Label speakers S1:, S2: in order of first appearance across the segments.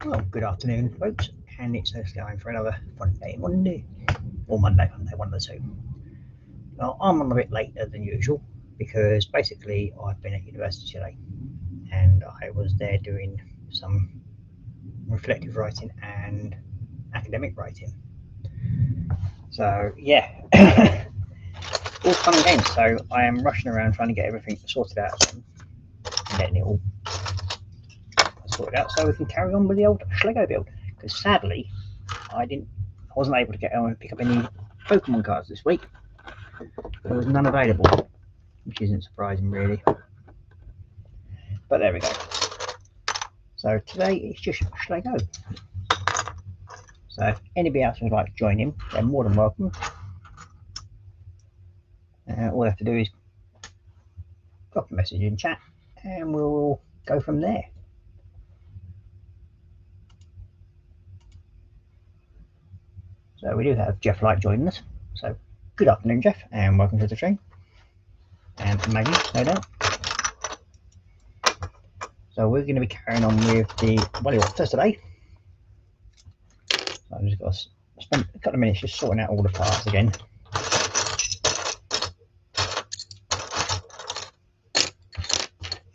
S1: Well, good afternoon, folks, and it's time for another Funday Monday, or Monday, one of the two. Now, I'm on a bit later than usual because basically I've been at university today and I was there doing some reflective writing and academic writing. So, yeah, all fun and games. So, I am rushing around trying to get everything sorted out and getting it all sorted out so we can carry on with the old shlego build. Because sadly, I wasn't able to get on and pick up any Pokemon cards this week. There was none available, which isn't surprising really. But there we go. So today it's just shlego. So if anybody else would like to join in, they're more than welcome. All they have to do is drop a message in chat, and we'll go from there. So we do have Jeff Light joining us. So good afternoon, Jeff, and welcome to the stream. And Maggie, no doubt. So we're going to be carrying on with the Welly Raptors today. So I've just got to spend a couple of minutes just sorting out all the parts again.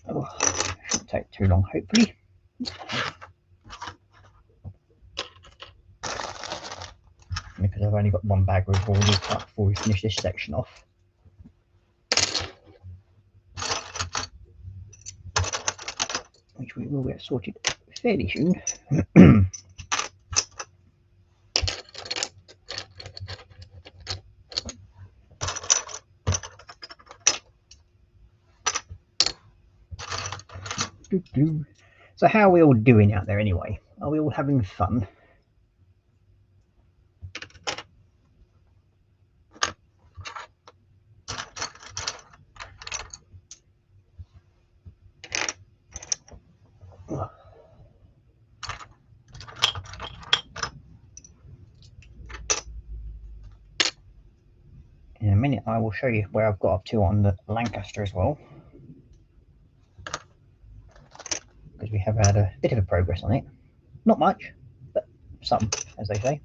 S1: Oh, shouldn't take too long, hopefully. Because I've only got one bag with all these parts before we finish this section off. Which we will get sorted fairly soon. So how are we all doing out there anyway? Are we all having fun? In a minute I will show you where I've got up to on the Lancaster as well, because we have had a bit of a progress on it. Not much, but some, as they say.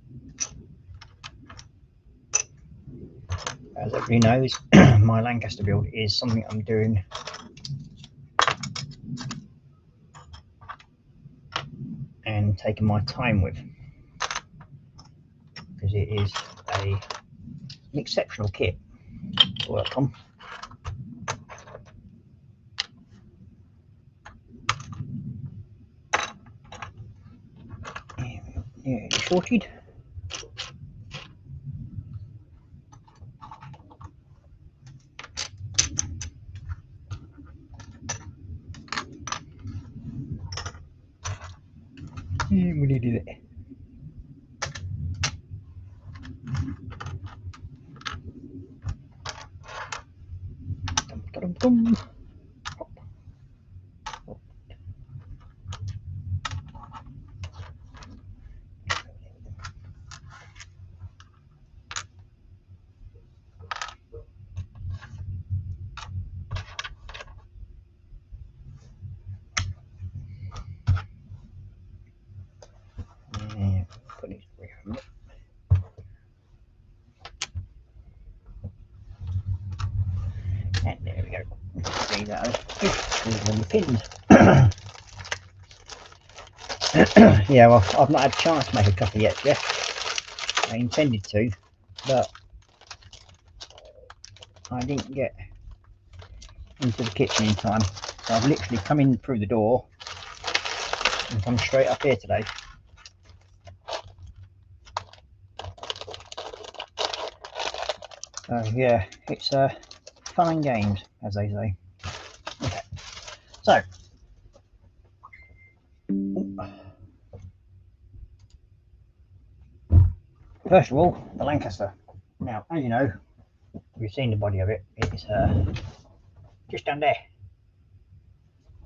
S1: As everybody knows, my Lancaster build is something I'm doing and taking my time with, because it is an exceptional kit to work on. Yeah, it's sorted. And we needed it. Dum, dum, dum. And put these around. And there we go. These are the pins. Yeah, well, I've not had a chance to make a couple yet, Jeff. I intended to, but I didn't get into the kitchen in time. So I've literally come in through the door and come straight up here today. So yeah, it's fun and games, as they say. Okay, so first of all, the Lancaster. Now, as you know, you've seen the body of it. It's just down there.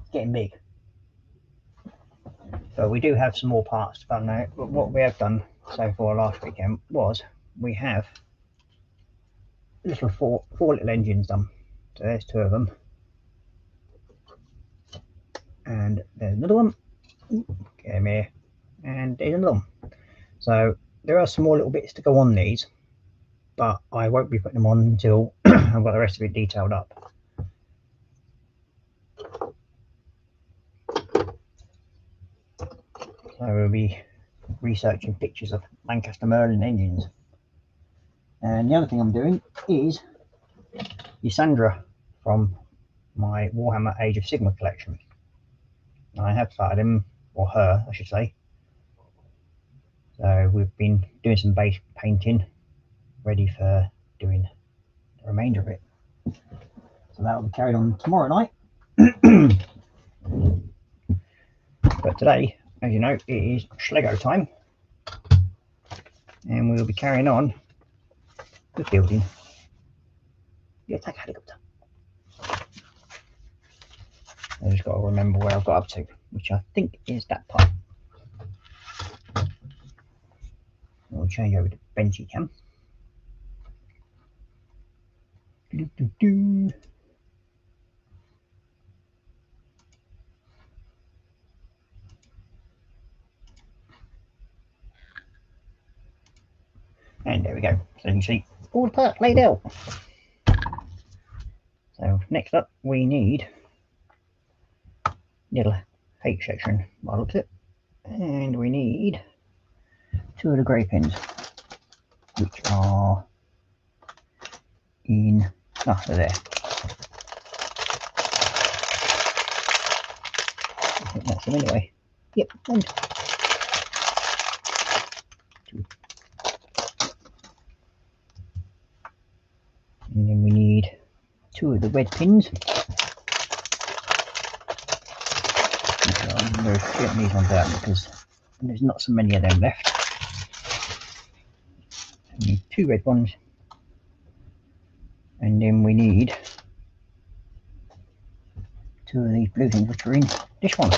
S1: It's getting big. So we do have some more parts to come now. But what we have done so far last weekend was we have four little engines done. So there's two of them. And there's another one. Get him here. and there's another one. So there are some more little bits to go on these, but I won't be putting them on until I've got the rest of it detailed up. So we'll be researching pictures of Lancaster Merlin engines. And the other thing I'm doing is Ysandra from my Warhammer Age of Sigmar collection. I have started him, or her I should say. So we've been doing some base painting, ready for doing the remainder of it. So that will be carried on tomorrow night. But today, as you know, it is shlego time, and we'll be carrying on with building the attack helicopter. I just got to remember where I've got up to, which I think is that part. We'll change over to Benji cam. And there we go. So you can see all the parts laid out. So next up we need little H section by the looks of it. And we need 2 of the grey pins, which are in, they're there. I think that's them anyway. Yep, and 2. And then we need 2 of the red pins. I'm going to get these ones out because there's not so many of them left. We need 2 red ones, and then we need 2 of these blue things which are in this one.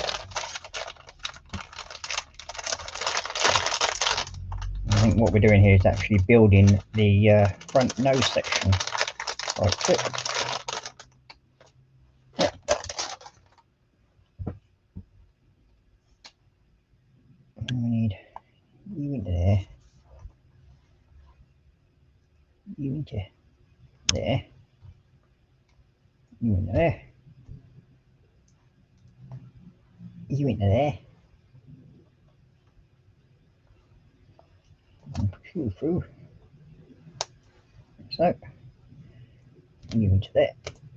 S1: I think what we're doing here is actually building the front nose section. Right, click. Yep. And we need you into there, you into there, you into there, you into there, and push you through, like so, and you into there,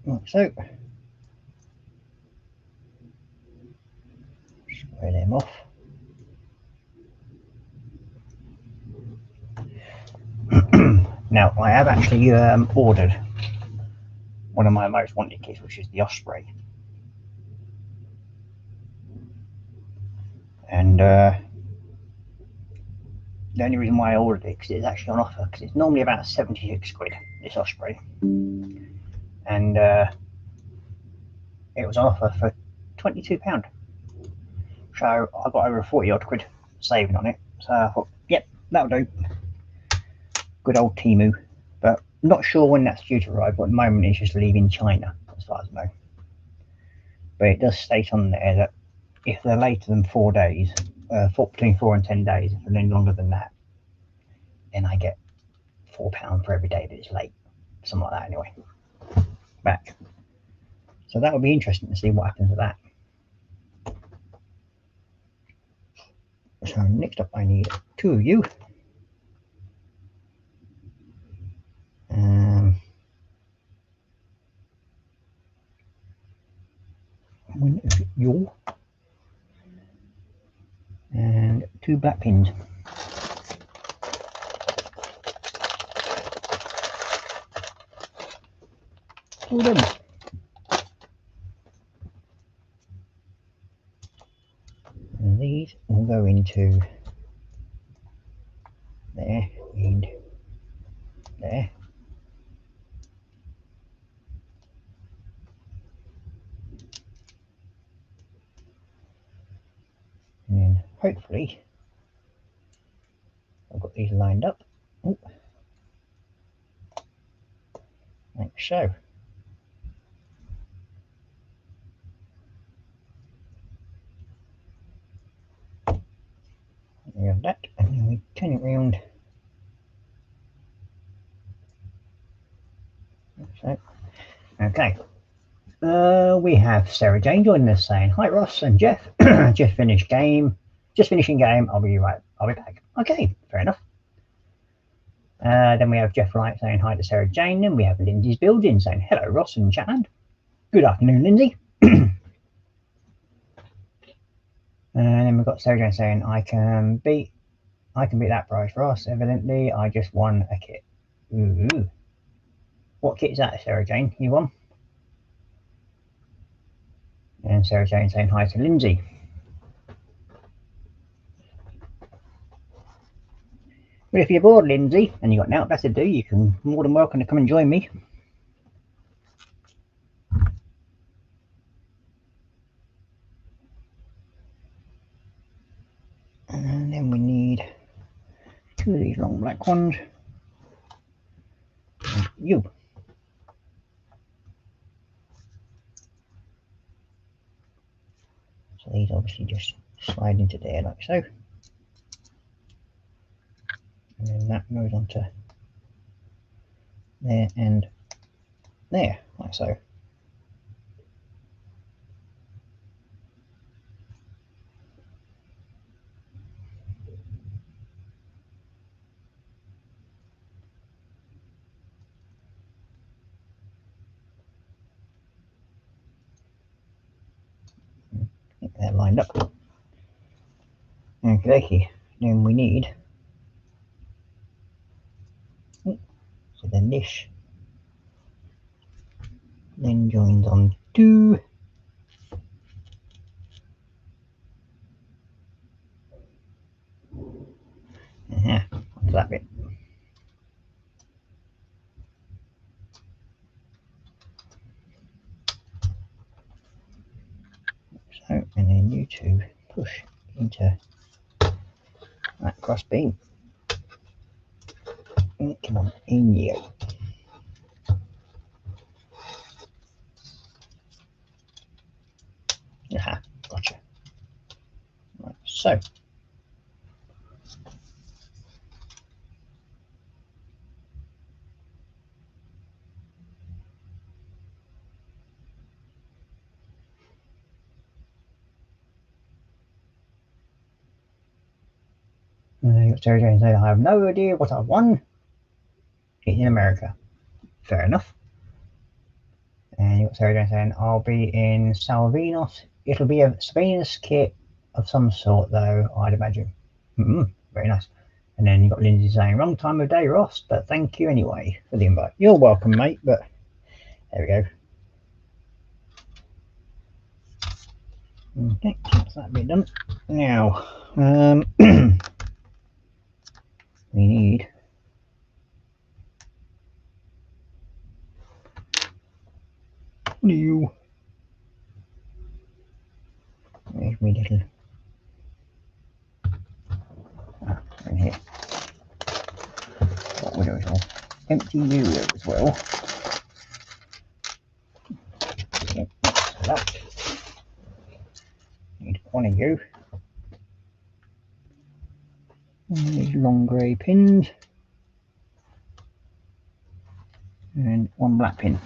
S1: like so. Square them off. Now I have actually ordered one of my most wanted kits, which is the Osprey, and the only reason why I ordered it because it's actually on offer, because it's normally about 76 quid, this Osprey, and it was on offer for £22. So I got over 40 odd quid saving on it. So I thought, yep, that'll do. Good old Temu. But not sure when that's due to arrive, but at the moment it's just leaving China, as far as I know. But it does state on there that if they're later than 4 days, between 4 and 10 days, if they're any longer than that, then I get £4 for every day that it's late. Something like that anyway. Back. So that would be interesting to see what happens with that. So next up I need 2 of you. One of you. And 2 black pins. All done. And these will go into there and there. And then hopefully I've got these lined up. Ooh. Like so. Turn it round. So, okay. We have Sarah Jane joining us saying, "Hi Ross and Jeff. Just finishing game. I'll be back." Okay, fair enough. Then we have Jeff Wright saying hi to Sarah Jane, and we have Lindsay's building saying hello Ross and Chatland. Good afternoon, Lindsay. And then we've got Sarah Jane saying I can beat that price, Ross. Evidently, I just won a kit. Ooh. What kit is that, Sarah Jane? You won? And Sarah Jane saying hi to Lindsay. But if you're bored, Lindsay, and you've got nothing better to do, you can more than welcome to come and join me. And then we need 2 of these long black ones. And you. So these obviously just slide into there like so. And then that goes onto there and there, like so. Get that lined up. Okay, then we need so then this then joins on to onto that bit. So, and then you two push into that cross beam. Come on, in you go. Aha, gotcha. Right, so. Sarah Jane said, I have no idea what I won. It's in America. Fair enough. And you got Sarah Jane saying, I'll be in Salvinos. It'll be a Salvinos kit of some sort, though, I'd imagine. Very nice. And then you got Lindsay saying, wrong time of day, Ross, but thank you anyway for the invite. You're welcome, mate, but there we go. Okay, that's that bit done. Now, we need new. There's me little. In here. What we're doing all empty you as well. Okay, so that. Need one of you. And these long grey pins. And one black pin.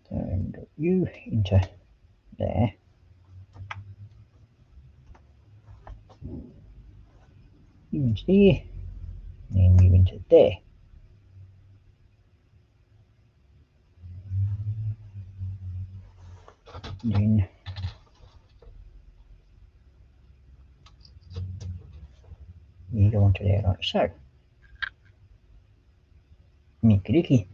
S1: So got you into there. You into there. And you into there. Then you go onto there like so. Nicky-dicky.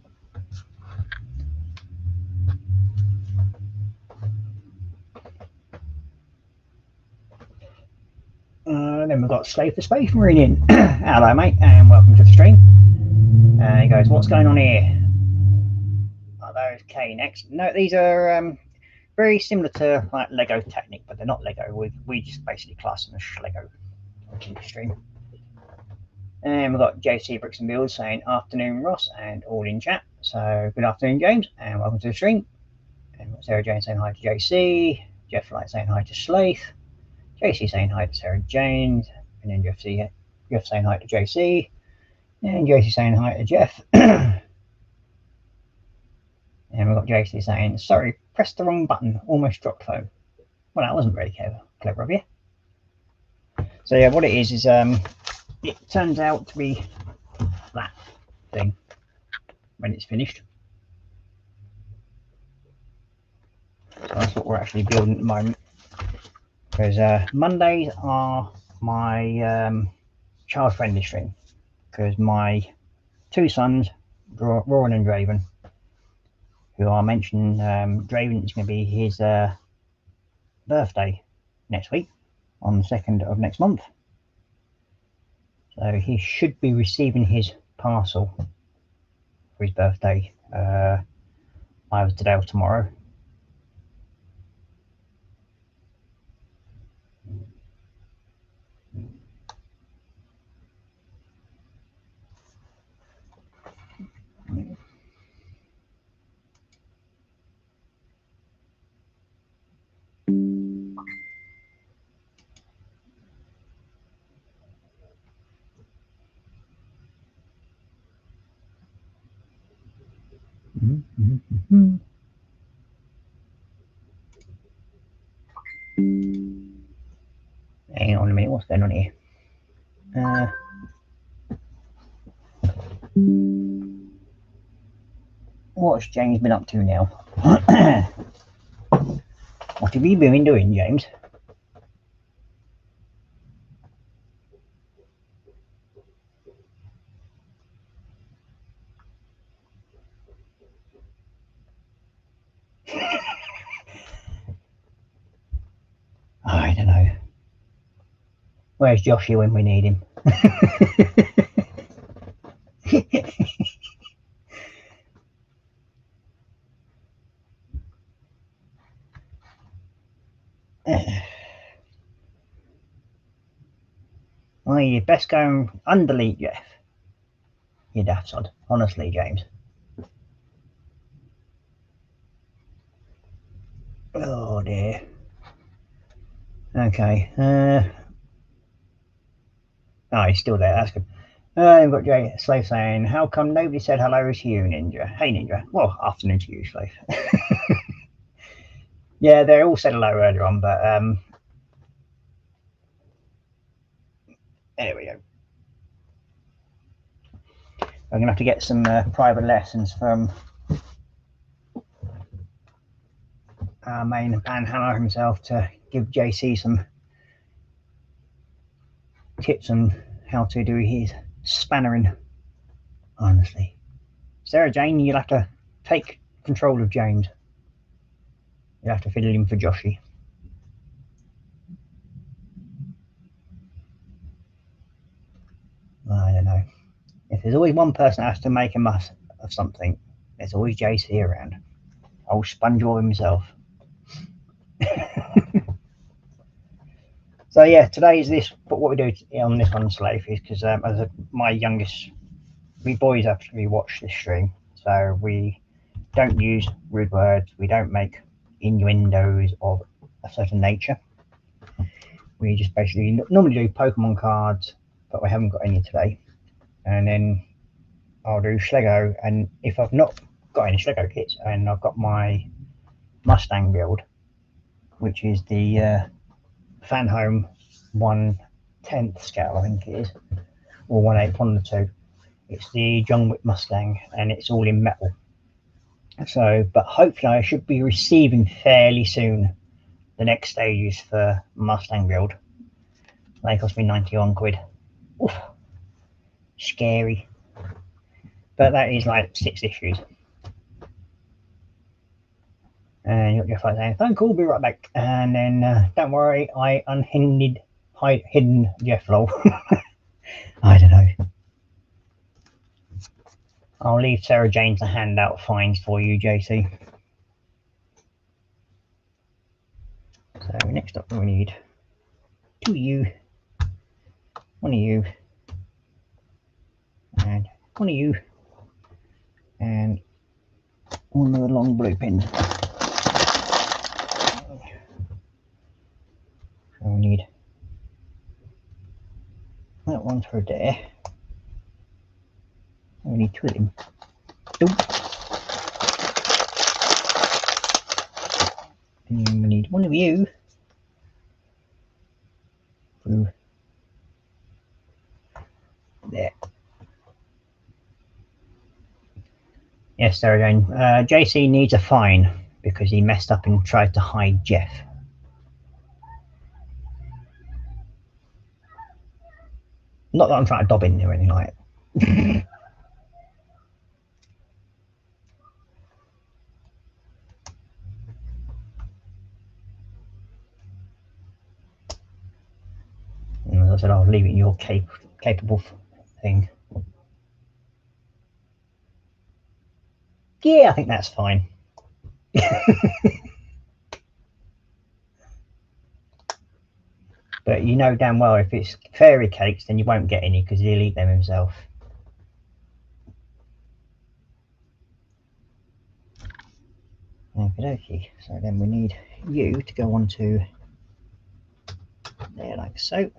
S1: Then we've got Slave for Space Marine in. Hello, mate, and welcome to the stream. He goes, what's going on here? Are those K-necks? No, these are very similar to like Lego Technic, but they're not Lego. We just basically class them as shlego on the stream. And we've got JC Bricks and Builds saying afternoon, Ross, and all in chat. So good afternoon, James, and welcome to the stream. And Sarah Jane saying hi to JC. Jeff Light saying hi to Slaith, JC saying hi to Sarah Jane, and then Jeff saying hi to JC, and JC saying hi to Jeff. And we've got JC saying, sorry, pressed the wrong button, almost dropped phone. Well, that wasn't very clever of you. So yeah, what it is it turns out to be that thing when it's finished. So that's what we're actually building at the moment. Because Mondays are my child-friendly stream. Because my two sons, Rowan and Draven, who I mentioned, Draven is going to be his birthday next week, on the 2nd of next month. So he should be receiving his parcel for his birthday either today or tomorrow. Hang on a minute, what's going on here? What's James been up to now? What have you been doing, James? I don't know. Where's Joshy when we need him? Well, you best go and undelete Jeff. You daft sod. Honestly, James. Oh dear. Okay. Oh, he's still there. That's good. We've got Jay Slave saying, how come nobody said hello to you, Ninja? Hey, Ninja. Well, afternoon to you, Slave. Yeah, they all said hello earlier on, but there we go. I'm going to have to get some private lessons from our main panhandler himself to give JC some tips on how to do his spannering. Honestly, Sarah Jane, you'll have to take control of James. You'll have to fiddle him for Joshy. I don't know. If there's always one person that has to make a muss of something, there's always JC around. Old SpongeBob himself. So yeah, today is this. But what we do on this one, Slave, is because my youngest, we boys actually watch this stream, so we don't use rude words. We don't make innuendos of a certain nature. We just basically normally do Pokemon cards, but we haven't got any today. And then I'll do Shlego, and if I've not got any Shlego kits, and I've got my Mustang build, which is the Fan Home 1/10 scale, I think it is, or 1/8, one of the two. It's the John Wick Mustang, and it's all in metal. So, but hopefully I should be receiving fairly soon the next stages for Mustang build. They cost me 91 quid. Oof. Scary. But that is like 6 issues. And you'll get saying, phone call, be right back. And then, don't worry, I hidden Jeff lol. I don't know. I'll leave Sarah Jane to hand out fines for you, JC. So next up we need 2 of you, 1 of you, and 1 of you, and 1 of the long blue pins. that one through there. We need two of them. Boom. And then we need one of you through there. Yes, there again. JC needs a fine because he messed up and tried to hide Jeff. Not that I'm trying to dob in or anything like it. And as I said, I'll leave it in your capable thing. Yeah, I think that's fine. But you know damn well if it's fairy cakes, then you won't get any because he'll eat them himself. Okay, so then we need you to go onto there like so.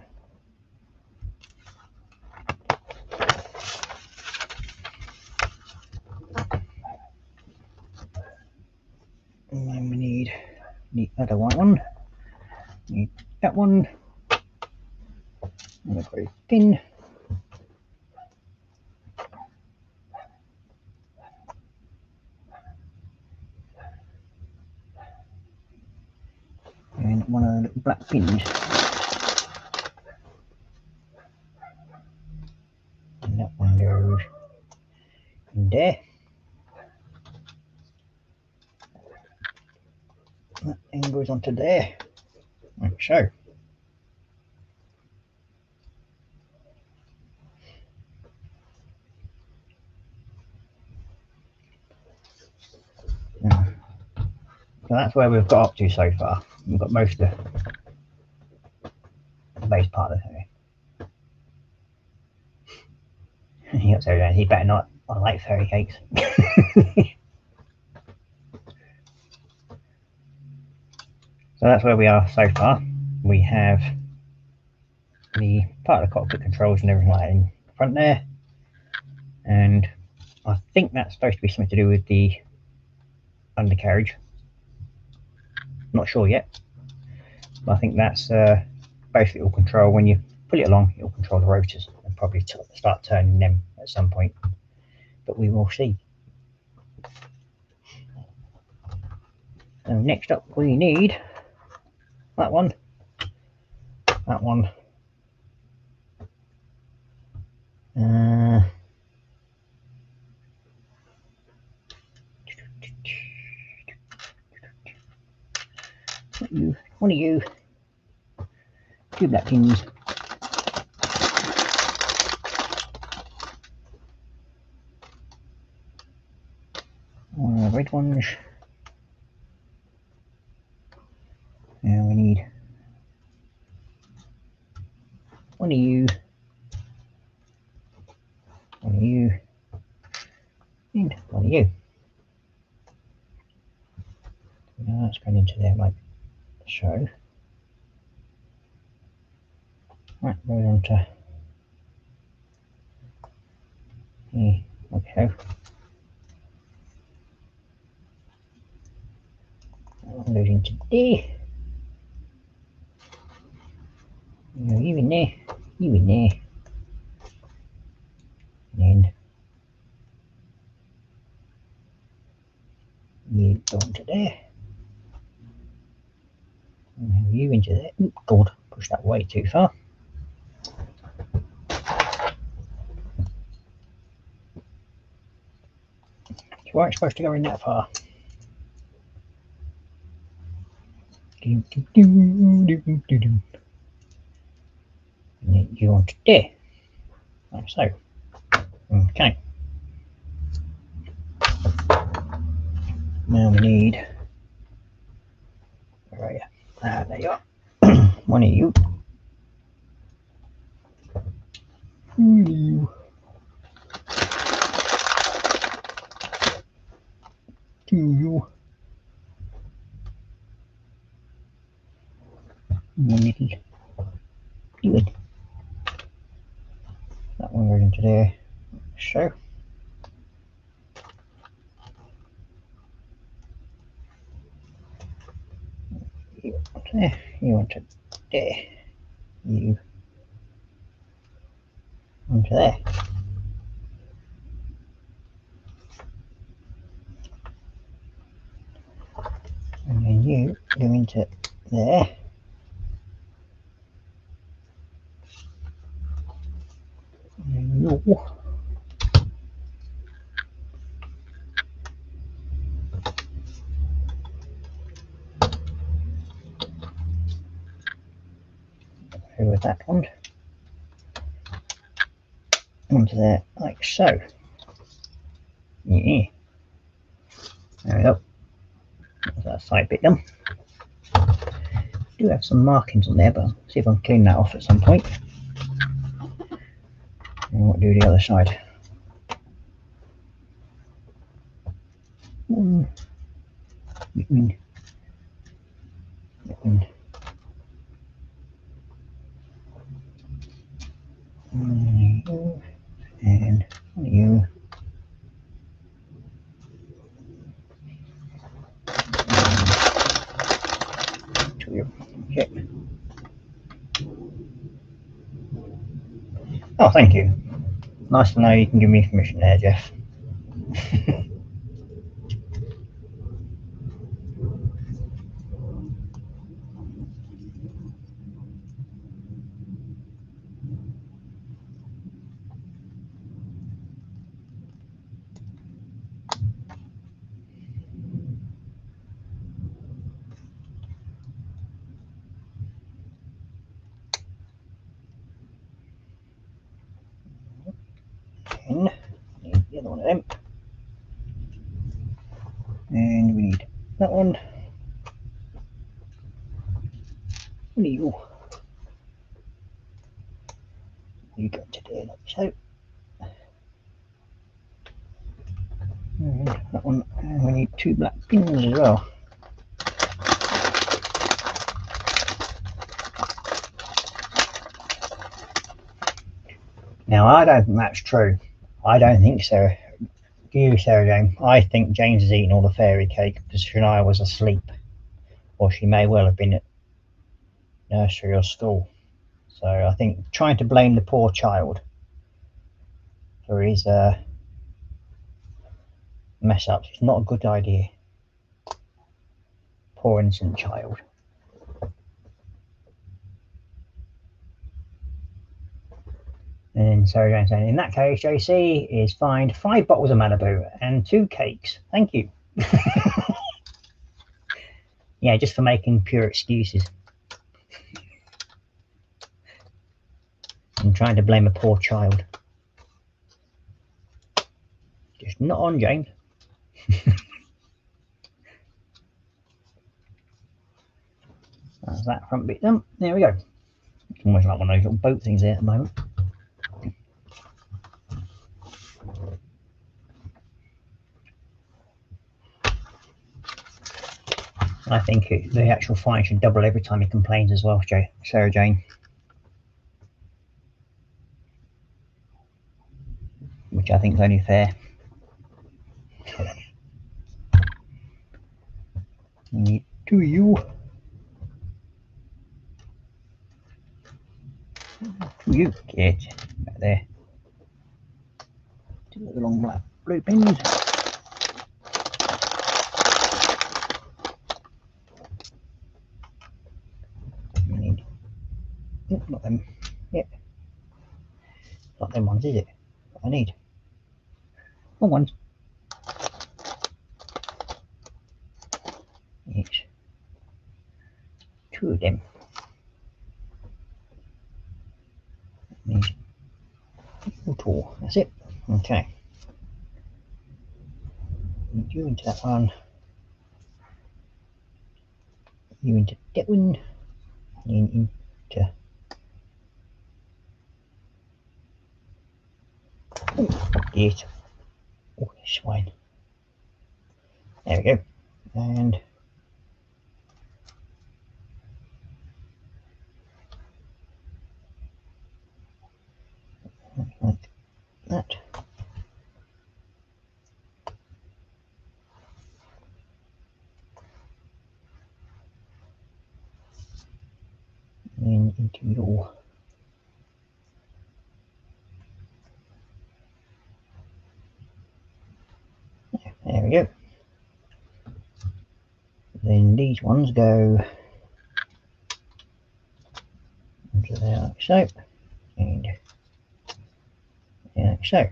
S1: And then we need the other one. Need that one. And a very thin. And one of the little black pins. And that one goes in there. That then goes onto there. Like so. So that's where we've got up to so far. We've got most of the base part of the thing. He better not. I like fairy cakes. So that's where we are so far. We have the part of the cockpit controls and everything like that in front there. And I think that's supposed to be something to do with the undercarriage. Not sure yet. But I think that's basically will control when you pull it along, it will control the rotors and probably start turning them at some point. But we will see. So next up we need that one, that one, one of you, two black pins, one of the red ones, and we need one of you, one of you, and one of you. Now that's going into there like so. That goes on to here, okay. That one goes into there. You in there, you in there. And then you go into there. And you into there. Oop, God, push that way too far. You weren't supposed to go in that far. And then you onto there. Like so. Okay. Now we need, where are you? Ah, there you are. One of you. Two you. One little. Do it. onto there, so. You onto there, you onto there, you onto there. And then you go into there. And then you over that one onto there like so. Yeah. There we go. That's that side bit done. Do have some markings on there, but I'll see if I can clean that off at some point. And we'll do the other side. One, and you. Okay. Oh, thank you. Nice to know you can give me permission there, Jeff. And need the other one of them. And we need that one. What are you? You go to there like so. And that one. And we need 2 black pins as well. Now, I don't think that's true. I don't think so. Do you, Sarah Jane? I think James has eaten all the fairy cake because Shania was asleep. Or she may well have been at nursery or school. So I think trying to blame the poor child for his mess ups is not a good idea. Poor innocent child. And Sarah Jane saying, in that case, JC is fined 5 bottles of Malibu and 2 cakes. Thank you. Yeah, just for making pure excuses. And trying to blame a poor child. Just not on, James. That's that front bit done. There we go. It's almost like one of those little boat things there at the moment. I think the actual fine should double every time he complains as well, Sarah Jane. Which I think is only fair. Need to you. To you, kid. Back there. 2 little long black blue pins. We need. Oh, not them. Yep. Not them ones, is it? What I need. Wrong ones. It's 2 of them. Need tool. That's it. Okay. Need you into that one. You into that one. And into. Oh, it. Oh, swine. There we go. And into your. There we go. Then these ones go into there like so, and like so.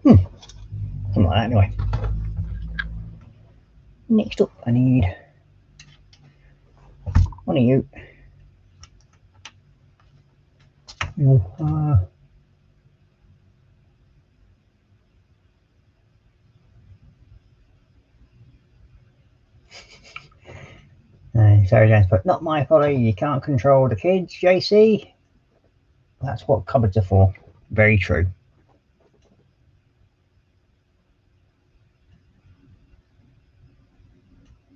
S1: Something like that anyway. Next up, I need one of you. Sorry, James, but not my fault. You can't control the kids, JC. That's what cupboards are for. Very true.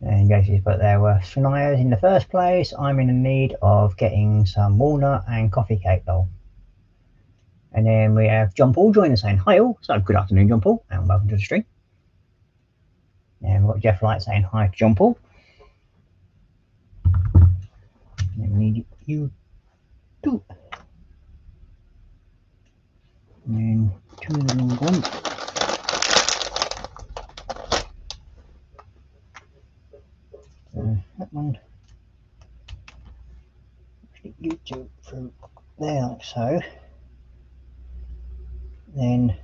S1: And JC's put there were scenarios in the first place. I'm in need of getting some walnut and coffee cake though. And then we have John Paul joining us saying hi all. So good afternoon, John Paul, and welcome to the stream. And we've got Jeff Light saying hi to John Paul. And we need you too. And two of the long ones. So that one. Stick you two through there like so. Then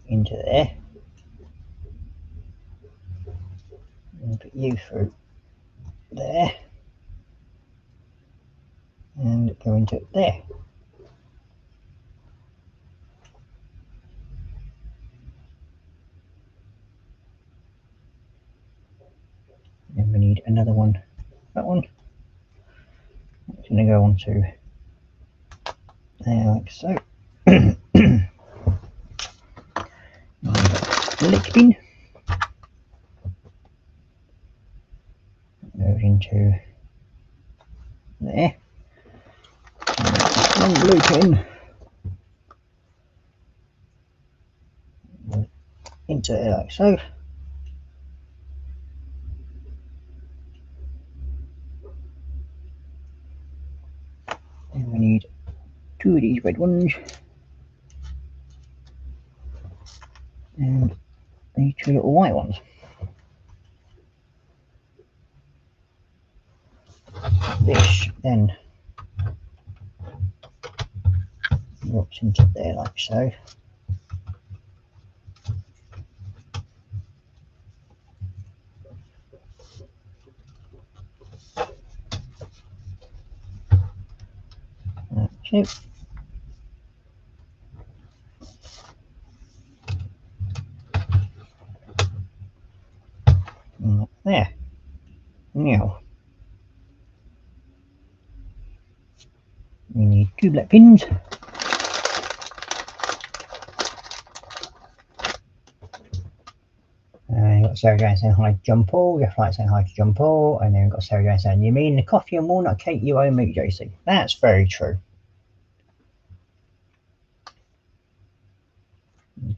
S1: into there. And put you through there. And go into there. And we need another one. That one. It's going to go on to there like so. Lick bin goes into there. One blue pin into there like so. And we need two of these red ones and these two little white ones. This then drops into there like so. That's it. And there. Now we need two black pins. You've got Sarah Jane saying hi to John Paul, Jeff Light saying hi to John Paul, and then we've got Sarah Jane saying, you mean the coffee and walnut cake you owe me, JC? That's very true.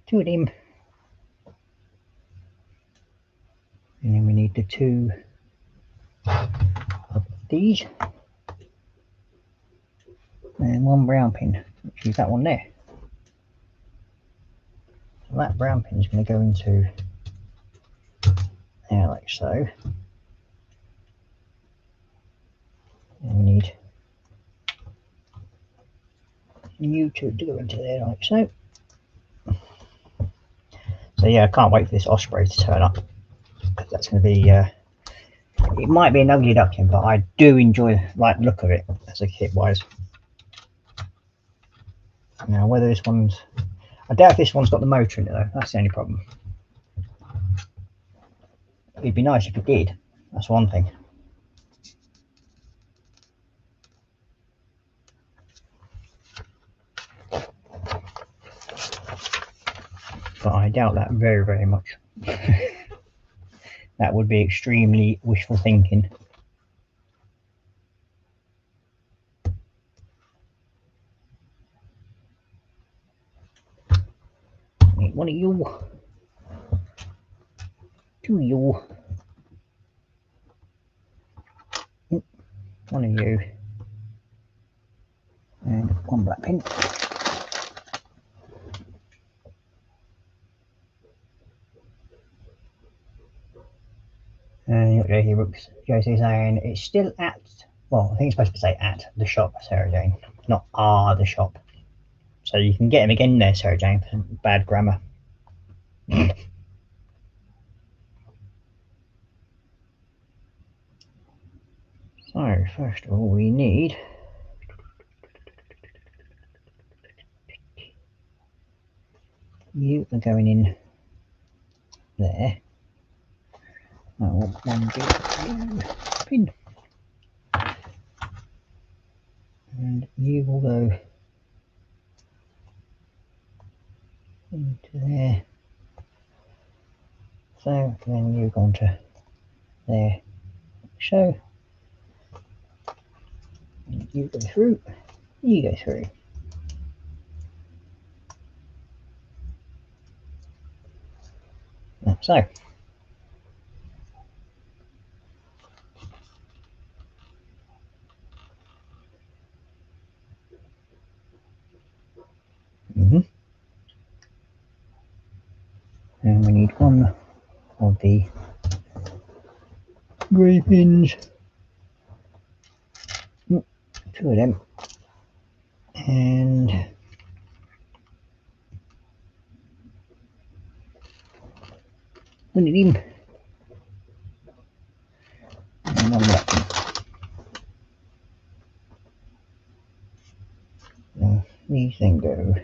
S1: Two of them. And then we need the two of these. And one brown pin, which is that one there. So that brown pin is going to go into there like so. And we need you two to go into there like so. So yeah, I can't wait for this osprey to turn up, because that's going to be it might be an ugly duckling, but I do enjoy like the look of it as a kit wise. Now whether this one's, I doubt if this one's got the motor in it though. That's the only problem. It'd be nice if it did. That's one thing. But I doubt that very, very much. That would be extremely wishful thinking. Need one of you. Two of you. one of you, and one black pin. And you've got JC Brooks, JC saying it's still at, well, I think it's supposed to say at the shop, Sarah Jane, not the shop. So you can get him again there, Sarah Jane, for bad grammar. So, first of all, we need you are going in there. I want one big pin. And you will go into there. So then you go on to there. So you go through, you go through. Like so. And we need one of the grey pins. Two of them. And we need him. And one black pin. Now these then go.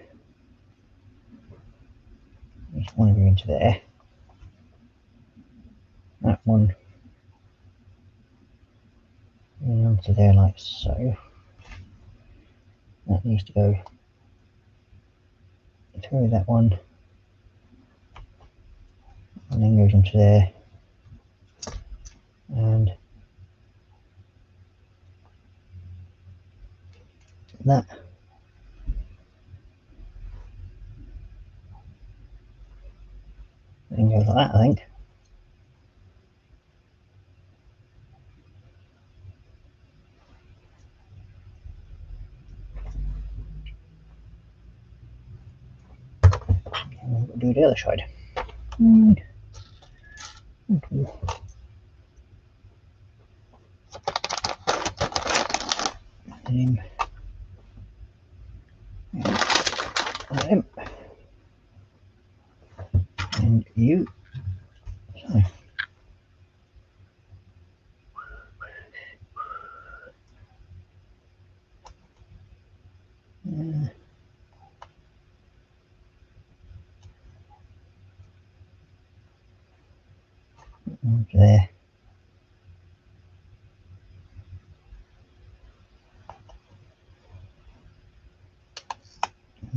S1: There's one of you into there. That one. And onto there like so. That needs to go through that one. And then goes onto there. And that. Then goes like that, I think. And we'll do the other side. And and you. So. There.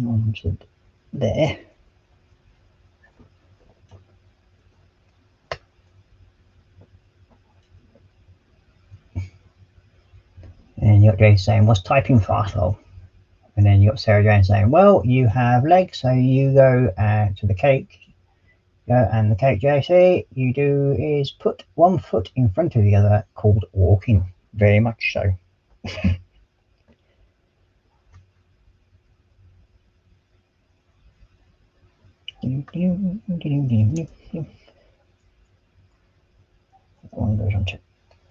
S1: Onto there. And you got Jane saying, "What's typing fast, lol?" And then you got Sarah Jane saying, "Well, you have legs, so you go to the cake. Go and the cake, JC, you do is put one foot in front of the other, called walking. Very much so." One goes onto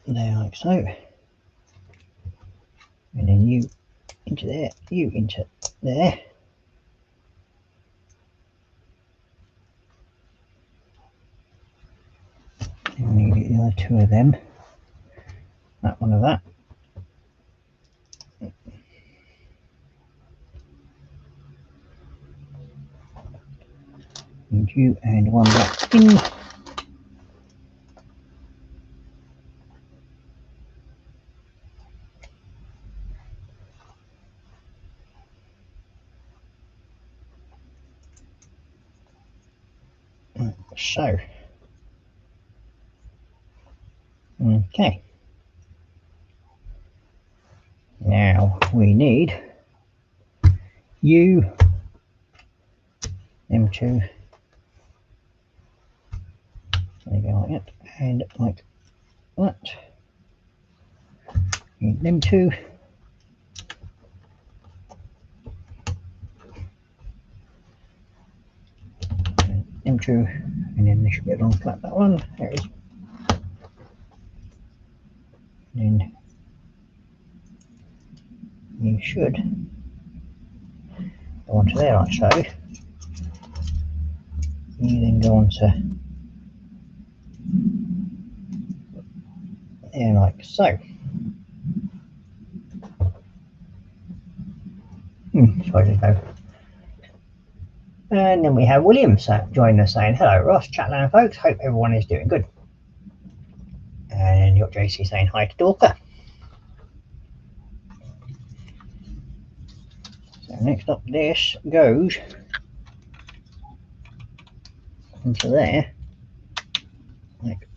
S1: there like so. And then you into there, you into there. And we need the other two of them. That one of that. And you and one back in. So, okay. Now we need you, them two. There you go, like that, and like that. them two. Them two, and then this should be a long flat, that one. There it is. And then you should go onto there like so. You then go on to there like so. Sorry to go. And then we have William joining us saying, hello Ross, Chatland folks, hope everyone is doing good. And you've got JC saying hi to Dorka. So next up, this goes into there, like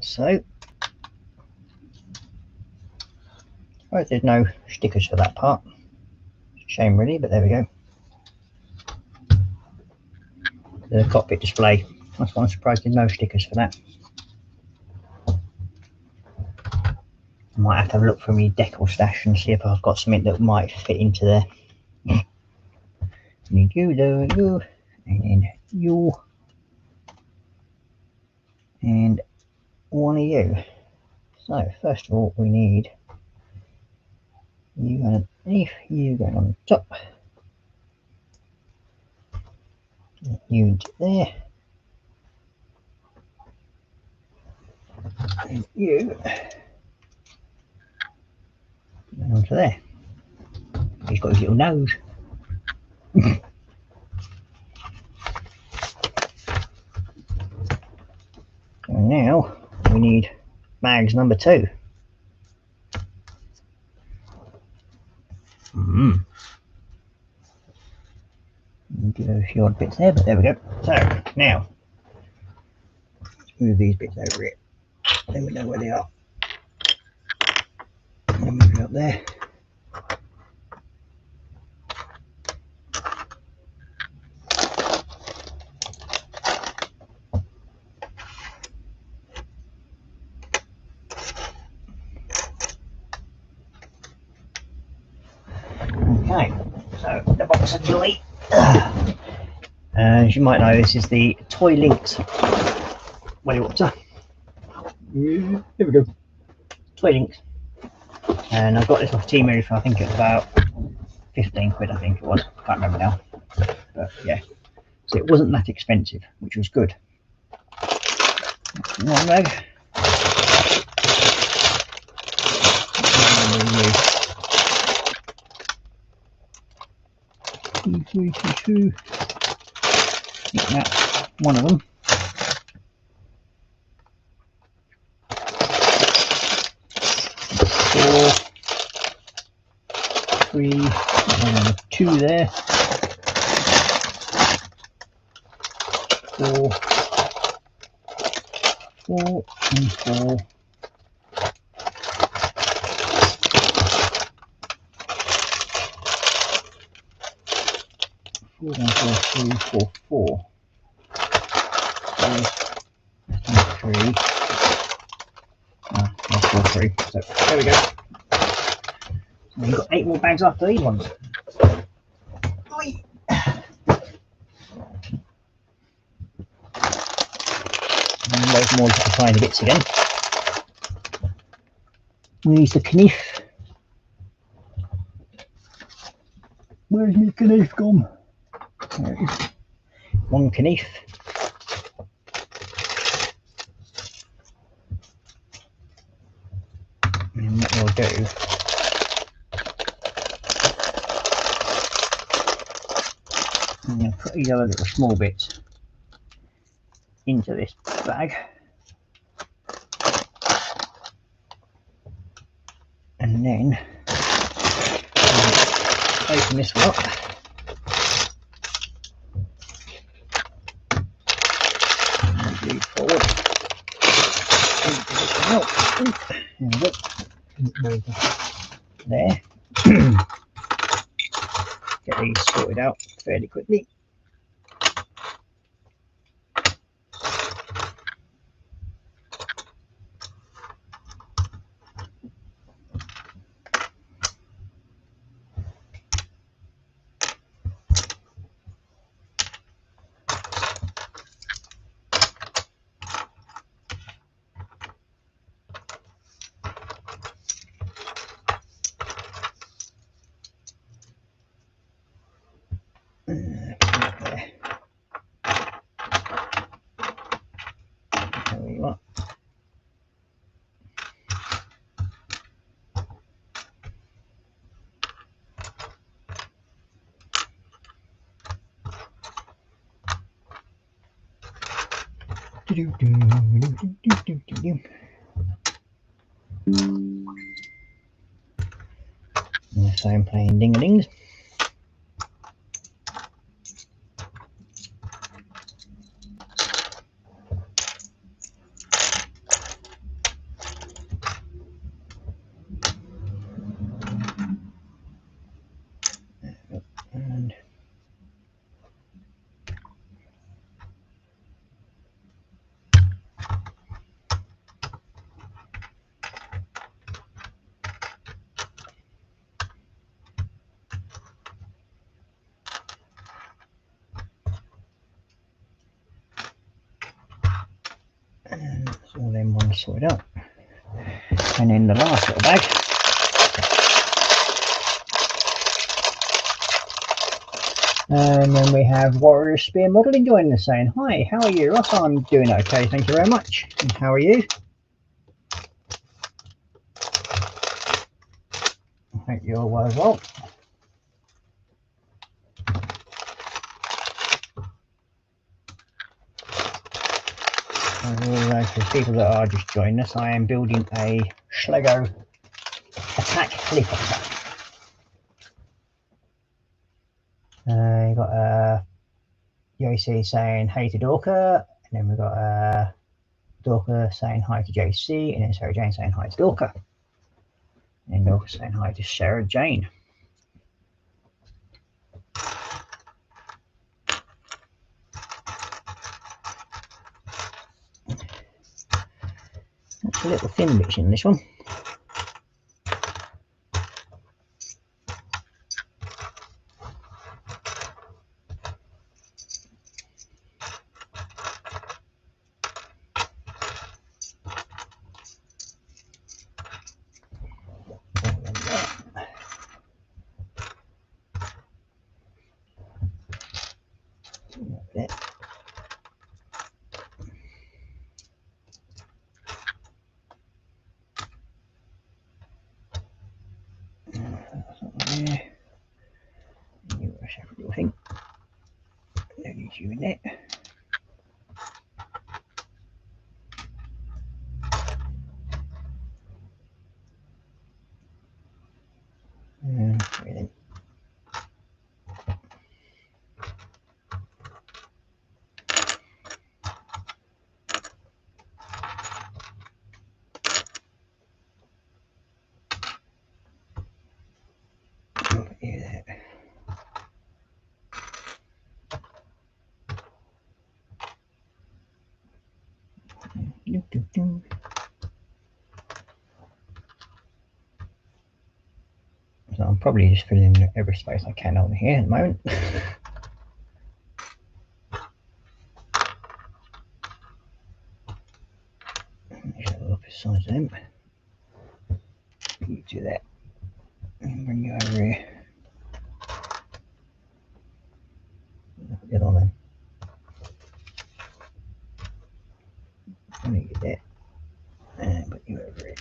S1: so. Right, there's no stickers for that part. Shame really, but there we go. The cockpit display. That's why I'm surprised there's no stickers for that. I might have to have a look for my decal stash and see if I've got something that might fit into there. Need you, there you, and then you, and one of you. So first of all, we need you going underneath, you going on the top, you into there, and you going onto there. He's got his little nose. And now we need bags number 2. Do a few odd bits there, but there we go. So now let's move these bits over here. Then we know where they are. And then move it up there. Okay, so the box of joy. As you might know, this is the Toy Links Welly Water. Here we go. Toy Links. And I got this off Team for I think it was about 15 quid, I think it was. Can't remember now. But yeah. So it wasn't that expensive, which was good. One bag. Two. That's one of them. 4, 3, and 2 there. 4, 4 and 4. 4, 1, 4, 3, 4, 4. 3. That's 4, 3. So there we go. And we've got 8 more bags after these ones. And those more little tiny bits again. Where's the knife? Where's my knife gone? There it is. One knife. And what we'll do, I'm going to put these other little small bits into this bag, and then open this one up. Move forward. There. Get these sorted out fairly quickly. you are. So I'm playing ding-a-dings. And that's all them ones sorted out. And then the last little bag. And then we have Warrior Spear Modelling joining us saying, hi, how are you, Ross? I'm doing okay, thank you very much. And how are you? I hope you're well as well. And for people that are just joining us, I am building a shlego attack helicopter. You got JC saying hey to Dorka, and then we've got Dorka saying hi to JC, and then Sarah Jane saying hi to Dorka, and Dorka saying hi to Sarah Jane. That's a little thin bits in this one. You in there. Brilliant. So I'm probably just filling in every space I can over here at the moment. Just a look besides them. You do that and bring you over here. Get on them. Let me get that and put you over here.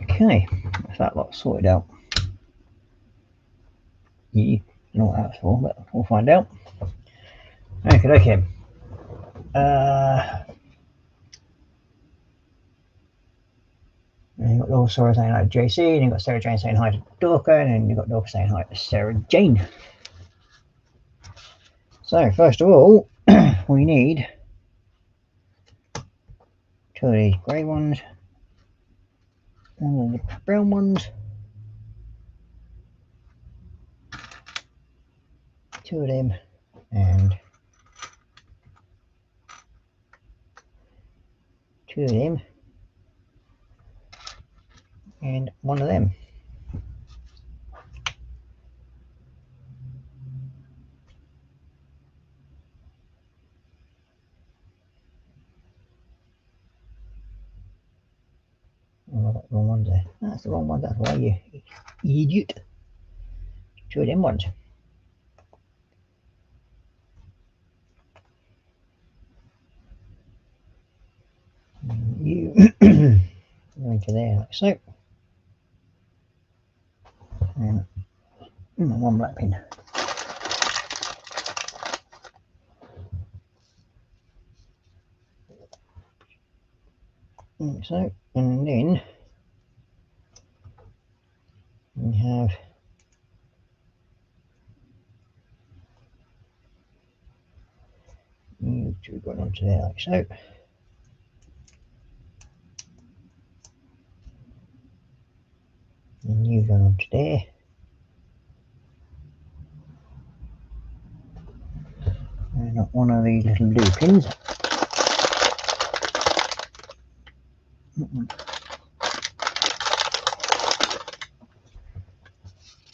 S1: Okay, that's that lot sorted out. You know what that's for, but we'll find out. Okay. And you've got little Sora saying hi to JC, and you've got Sarah Jane saying hi to Dorka, and then you've got Dorka saying hi to Sarah Jane. So, first of all, we need 2 of these grey ones, 1 of the brown ones, 2 of them, and 2 of them, and 1 of them. wrong ones there. That's the wrong one. That's why you idiot. Two of them ones. You go into there like so. And one black pin. Like so, and then we have you two going onto there like so. And you go onto there. And not one of these little blue pins.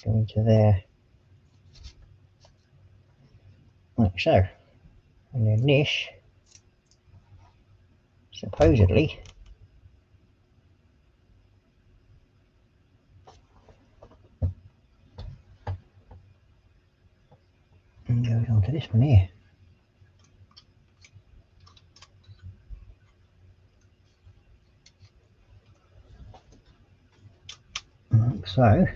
S1: Go into there. Like so. And then this, supposedly, and goes onto this one here. Like so.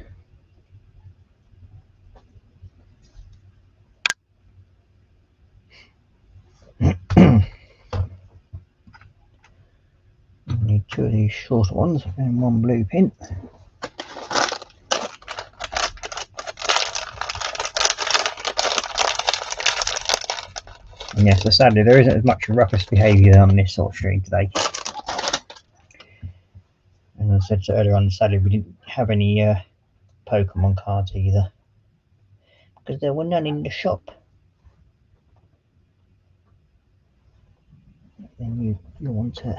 S1: Need two of these shorter ones and one blue pin. And yes, so sadly there isn't as much ruckus behaviour on this sort of stream today. And as I said earlier on, sadly we didn't have any Pokemon cards either, because there were none in the shop. Then you want to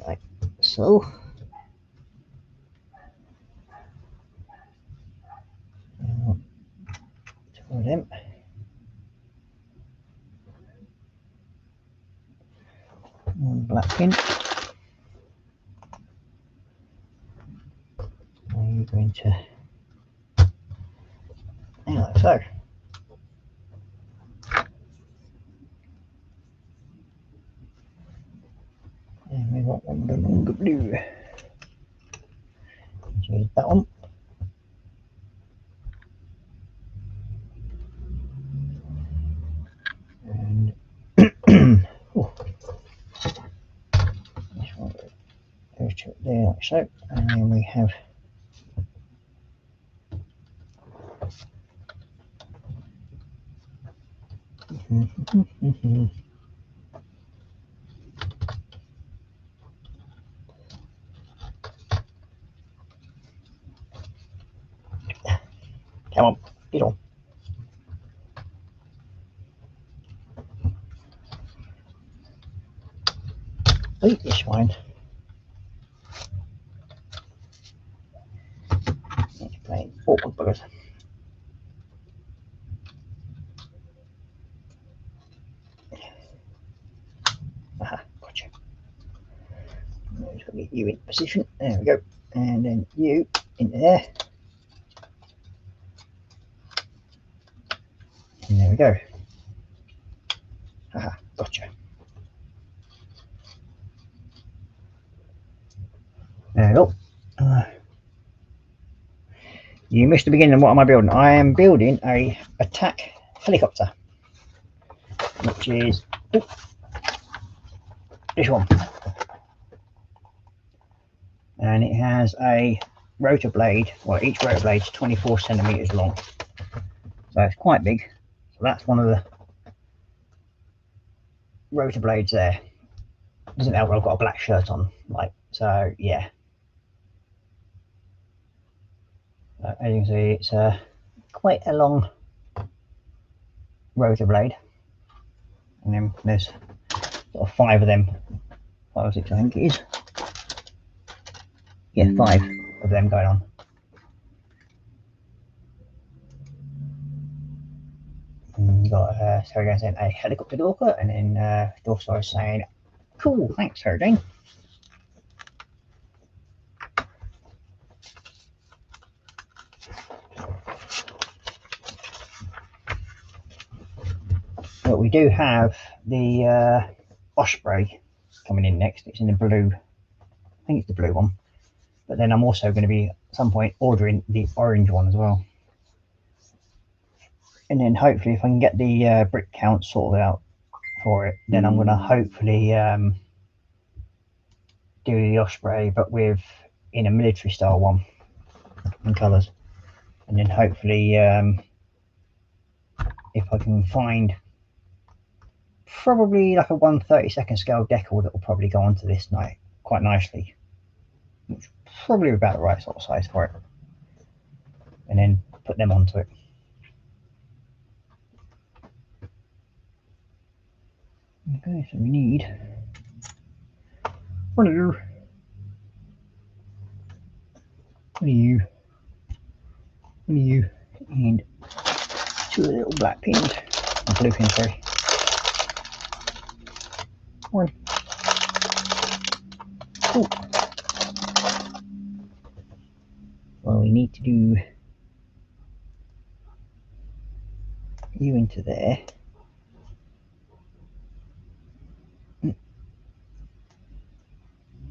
S1: like so. Two of them. One black pin. And you're going to like so. And we want one of the longer blue. Use that one. And oh, this one goes to it there like so. And then we have come on, get on. Eat this one. It's playing awkward buggers. Aha, gotcha. I'm just going to get you in position. There we go. And then you in there. And there we go. Haha, gotcha. There we go. You missed the beginning. What am I building? I am building a attack helicopter, which is this one. And it has a rotor blade. Well, each rotor blade is 24 centimeters long. So it's quite big. So that's one of the rotor blades there. Doesn't help I've got a black shirt on, like, so yeah. So as you can see, it's quite a long rotor blade, and then there's sort of 5 of them, 5 or 6 I think it is. Yeah, 5 of them going on. And you got so we're going to say a helicopter Dorker, and then Dorso is saying Cool, thanks, Sarah Jane. But we do have the Osprey coming in next. It's in the blue. I think it's the blue one. But then I'm also going to be at some point ordering the orange one as well. And then hopefully if I can get the brick count sorted out for it, then I'm going to hopefully do the Osprey, but with in a military style one in colours. And then hopefully if I can find probably like a 1/32 scale decal that will probably go onto this night quite nicely, which probably about the right sort of size for it, and then put them onto it. Okay, so we need one of you, and two little black pins, blue pins, sorry. One. Cool. Well, we need to do you into there.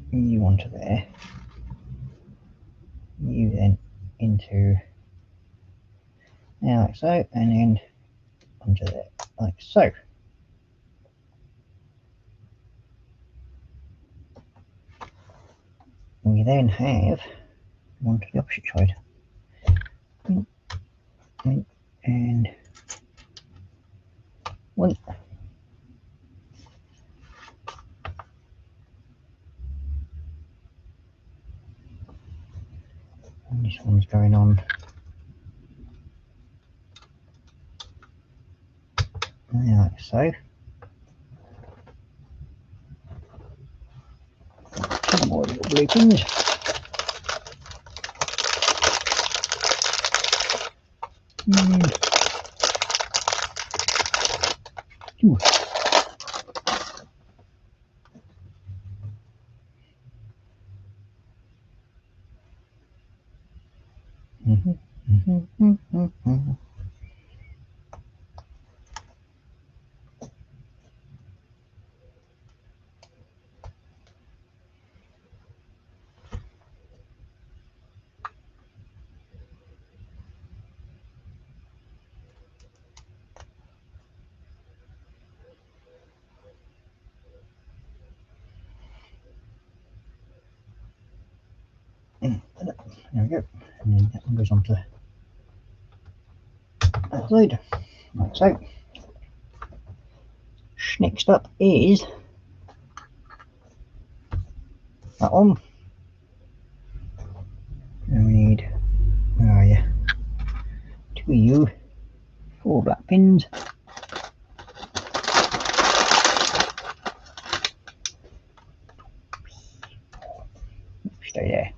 S1: You onto there. You then into there like so, and then onto there like so. We then have one to the opposite side. And one. And this one's going on like so. Two more little blue pins. And two. There we go. And then that one goes on to that side, like so. Next up is that one. And we need, where are you? Two of you, 4 black pins. Stay there.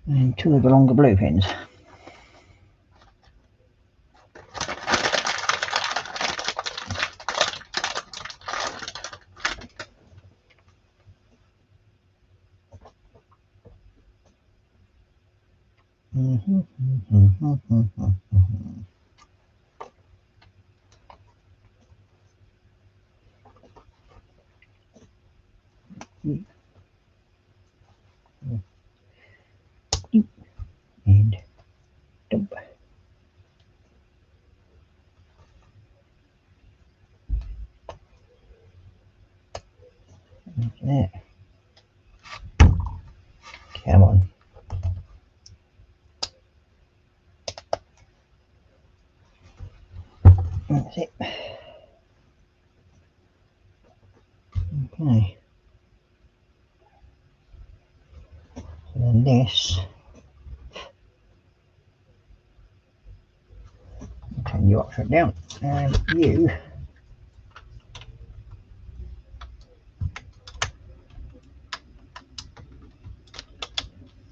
S1: And 2 of the longer blue pins. And dump. There. Come on. That's it. Okay. So then this. Turn you upside down. And you.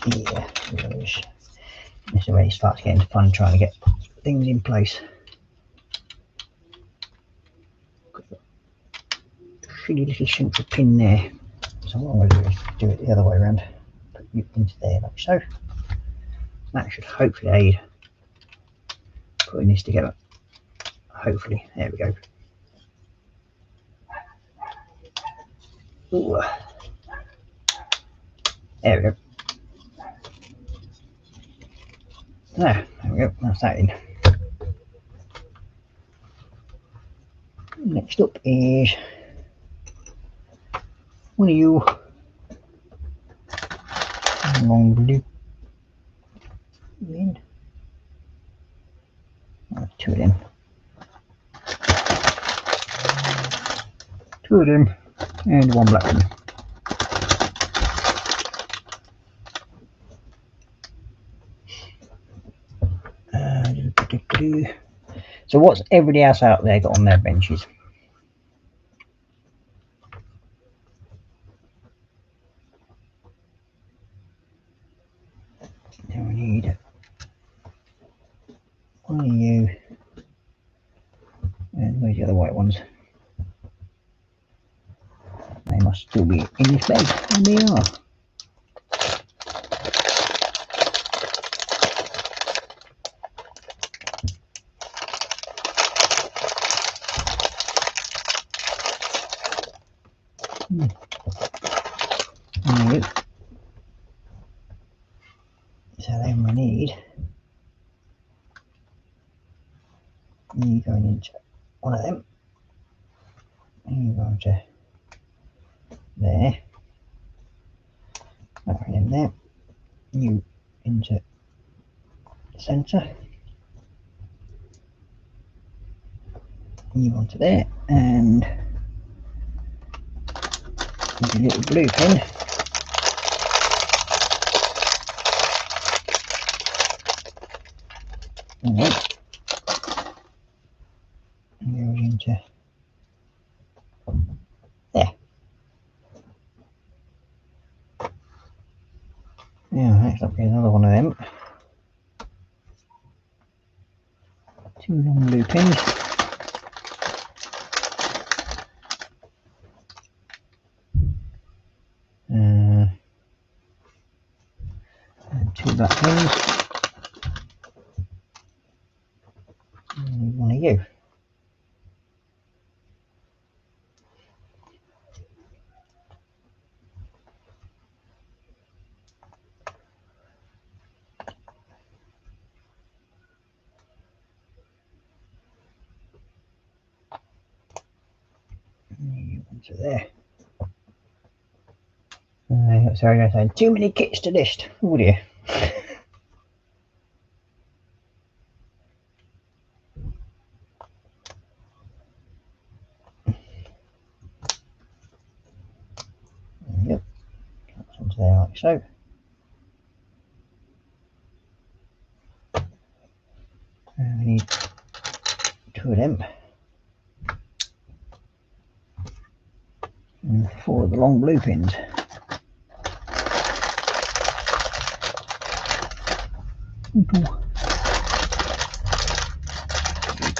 S1: Yeah, those. This is where it starts getting fun trying to get things in place. Shitty little central pin there. So what I'm going to do is do it the other way around. Put you into there like so. That should hopefully aid putting this together. Hopefully, there we go. Ooh. There we go. There we go. That's that in. Next up is one of you long loop in. Two of them. Two of them and one black one. So what's everybody else out there got on their benches? Now we need one of you, and where's the other white ones? They must still be in this bag, and they are. So then we need you going into one of them, and you going to there, that one in there, you into the centre, you onto there, and your little blue pin. And then goes into there. Now next up is another one of them. Two long blue pins. And two black pins. And one of you. Onto there. Sorry, I said too many kits to list. Oh dear. Yep. That's onto there like so. And we need two of them. And four of the long blue pins.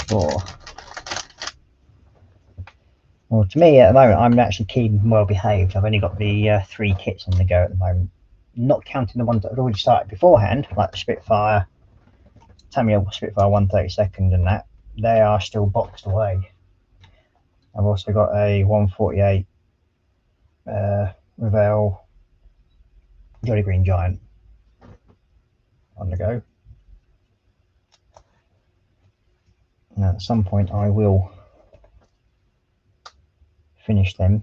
S1: Four. Well, to me at the moment, I'm actually keen and well behaved. I've only got the 3 kits on the go at the moment, not counting the ones that had already started beforehand, like the Spitfire, Tamiya Spitfire 132nd and that. They are still boxed away. I've also got a 148 Revell Jolly Green Giant on the go. Now at some point I will finish them.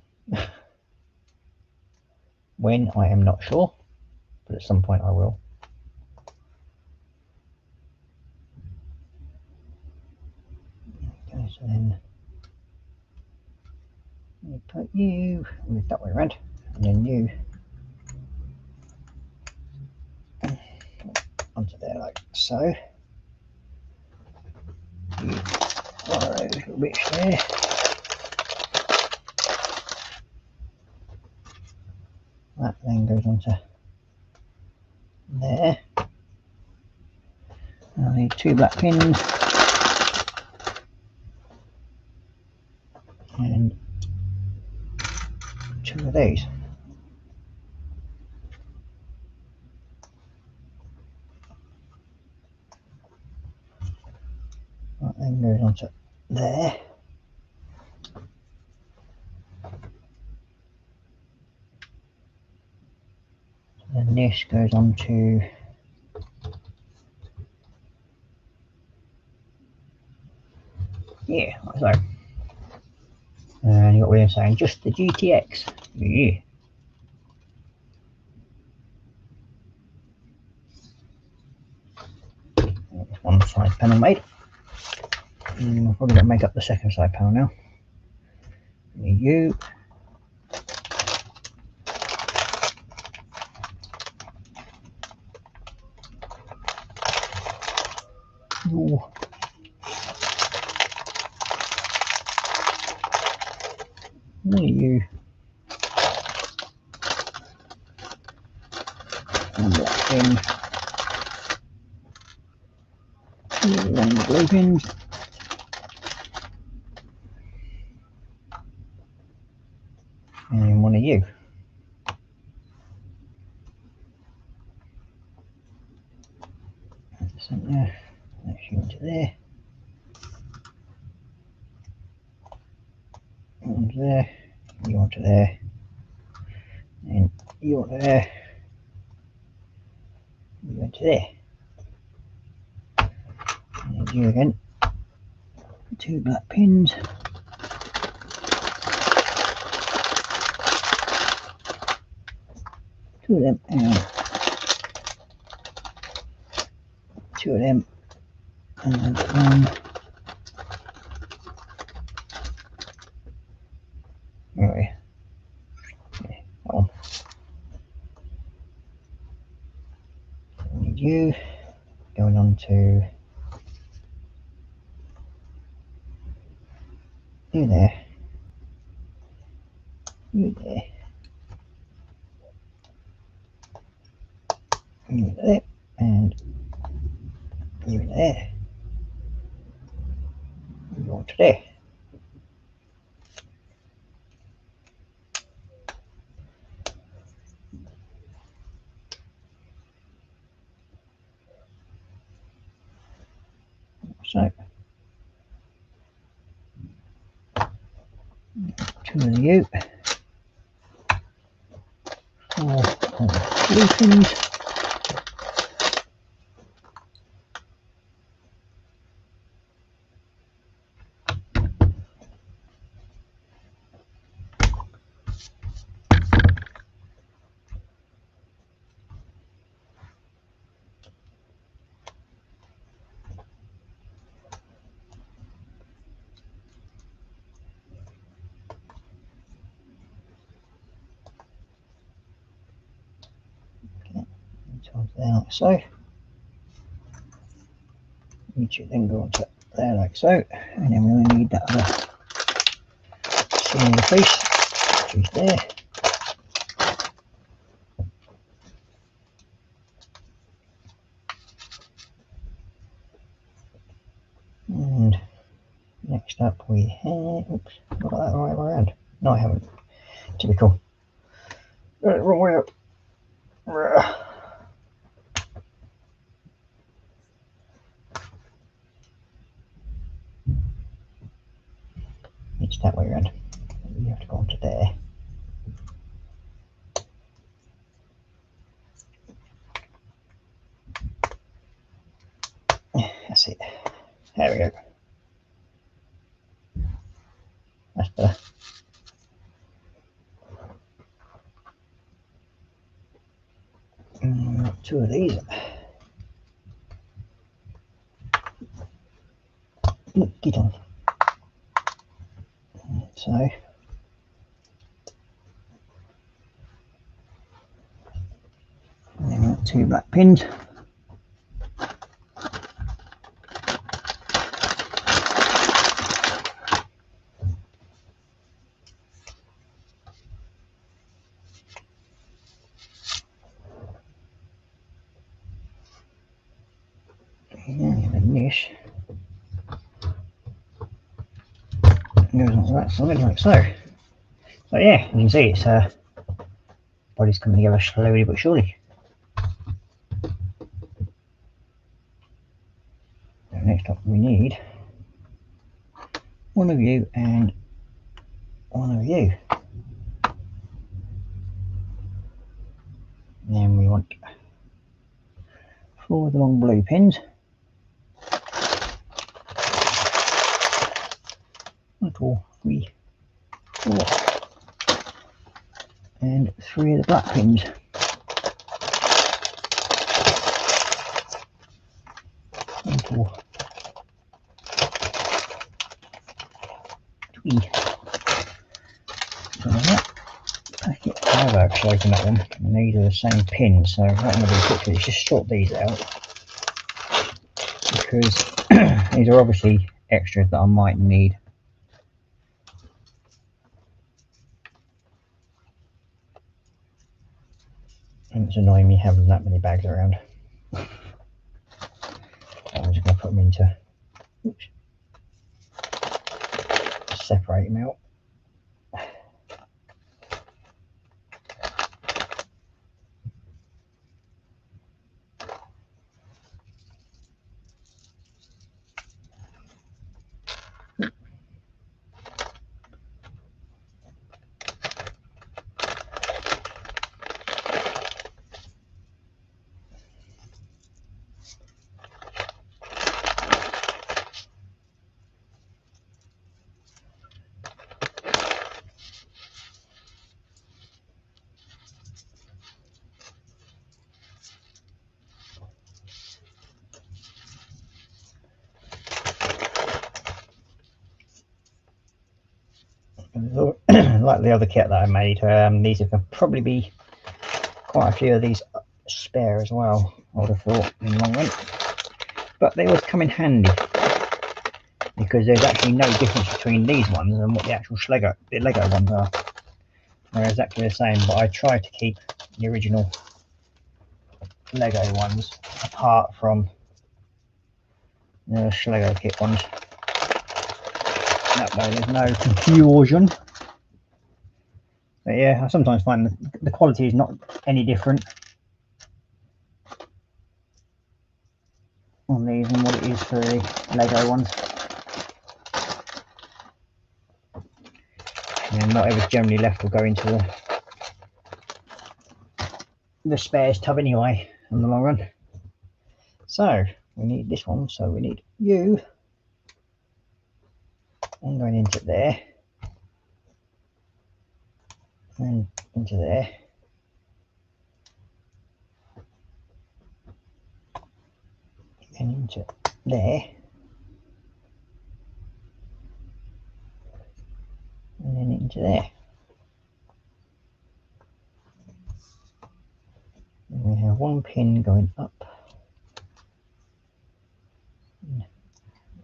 S1: When, I am not sure, but at some point I will. Okay, so then you put you that way around, and then you onto there like so. You follow those little bits there. That then goes onto there. I need 2 black pins and 2 of these. That then goes onto there. And this goes on to yeah, like so. And you got William saying just the GTX. Yeah. That's one side panel made. And I'm probably going to make up the second side panel now. You. Ooh. You. And black in. And the blue pins. And one of you. Centre. Next you into there. Onto there. You onto there. And you onto there. You into there. And you again. 2 black pins. Two of them and 2 of them and 1. Oh yeah, that one. I need you going on to you there, you there, you there, and you there. You on to there. So 2 of you, 4 of blue pins. Onto there like so. You should then go onto there like so, and then we only need that other single piece, which is there. And next up we have, oops, got that right around. No, I haven't. Typical. Got it wrong way up. It's that way around. You have to go onto there. That's it. There we go. That's better. Got 2 of these. Look, get on. So and then got 2 black pins. And this goes onto that side like so. So yeah, you can see it's body's coming together slowly but surely. So next up we need one of you and one of you. And then we want 4 of the long blue pins. 1, 2, 3, 4, and 3 of the black pins. 1, 2, 3. So that packet, I've actually opened that one, and these are the same pins, so what I'm going to do quickly is just sort these out, because these are obviously extras that I might need. And it's annoying me having that many bags around. I'm just going to put them into, oops, separate them out. Like the other kit that I made, these can probably be quite a few of these spare as well, I would have thought, in the long run. But they always come in handy, because there's actually no difference between these ones and what the actual Lego ones are. They're exactly the same, but I try to keep the original Lego ones apart from the shlego kit ones. That way there's no confusion. But yeah, I sometimes find the quality is not any different on these than what it is for the Lego ones. And whatever's generally left will go into the spares tub anyway in the long run. So we need this one, so we need you. I'm going into there and into there. And into there. And then into there. And we have one pin going up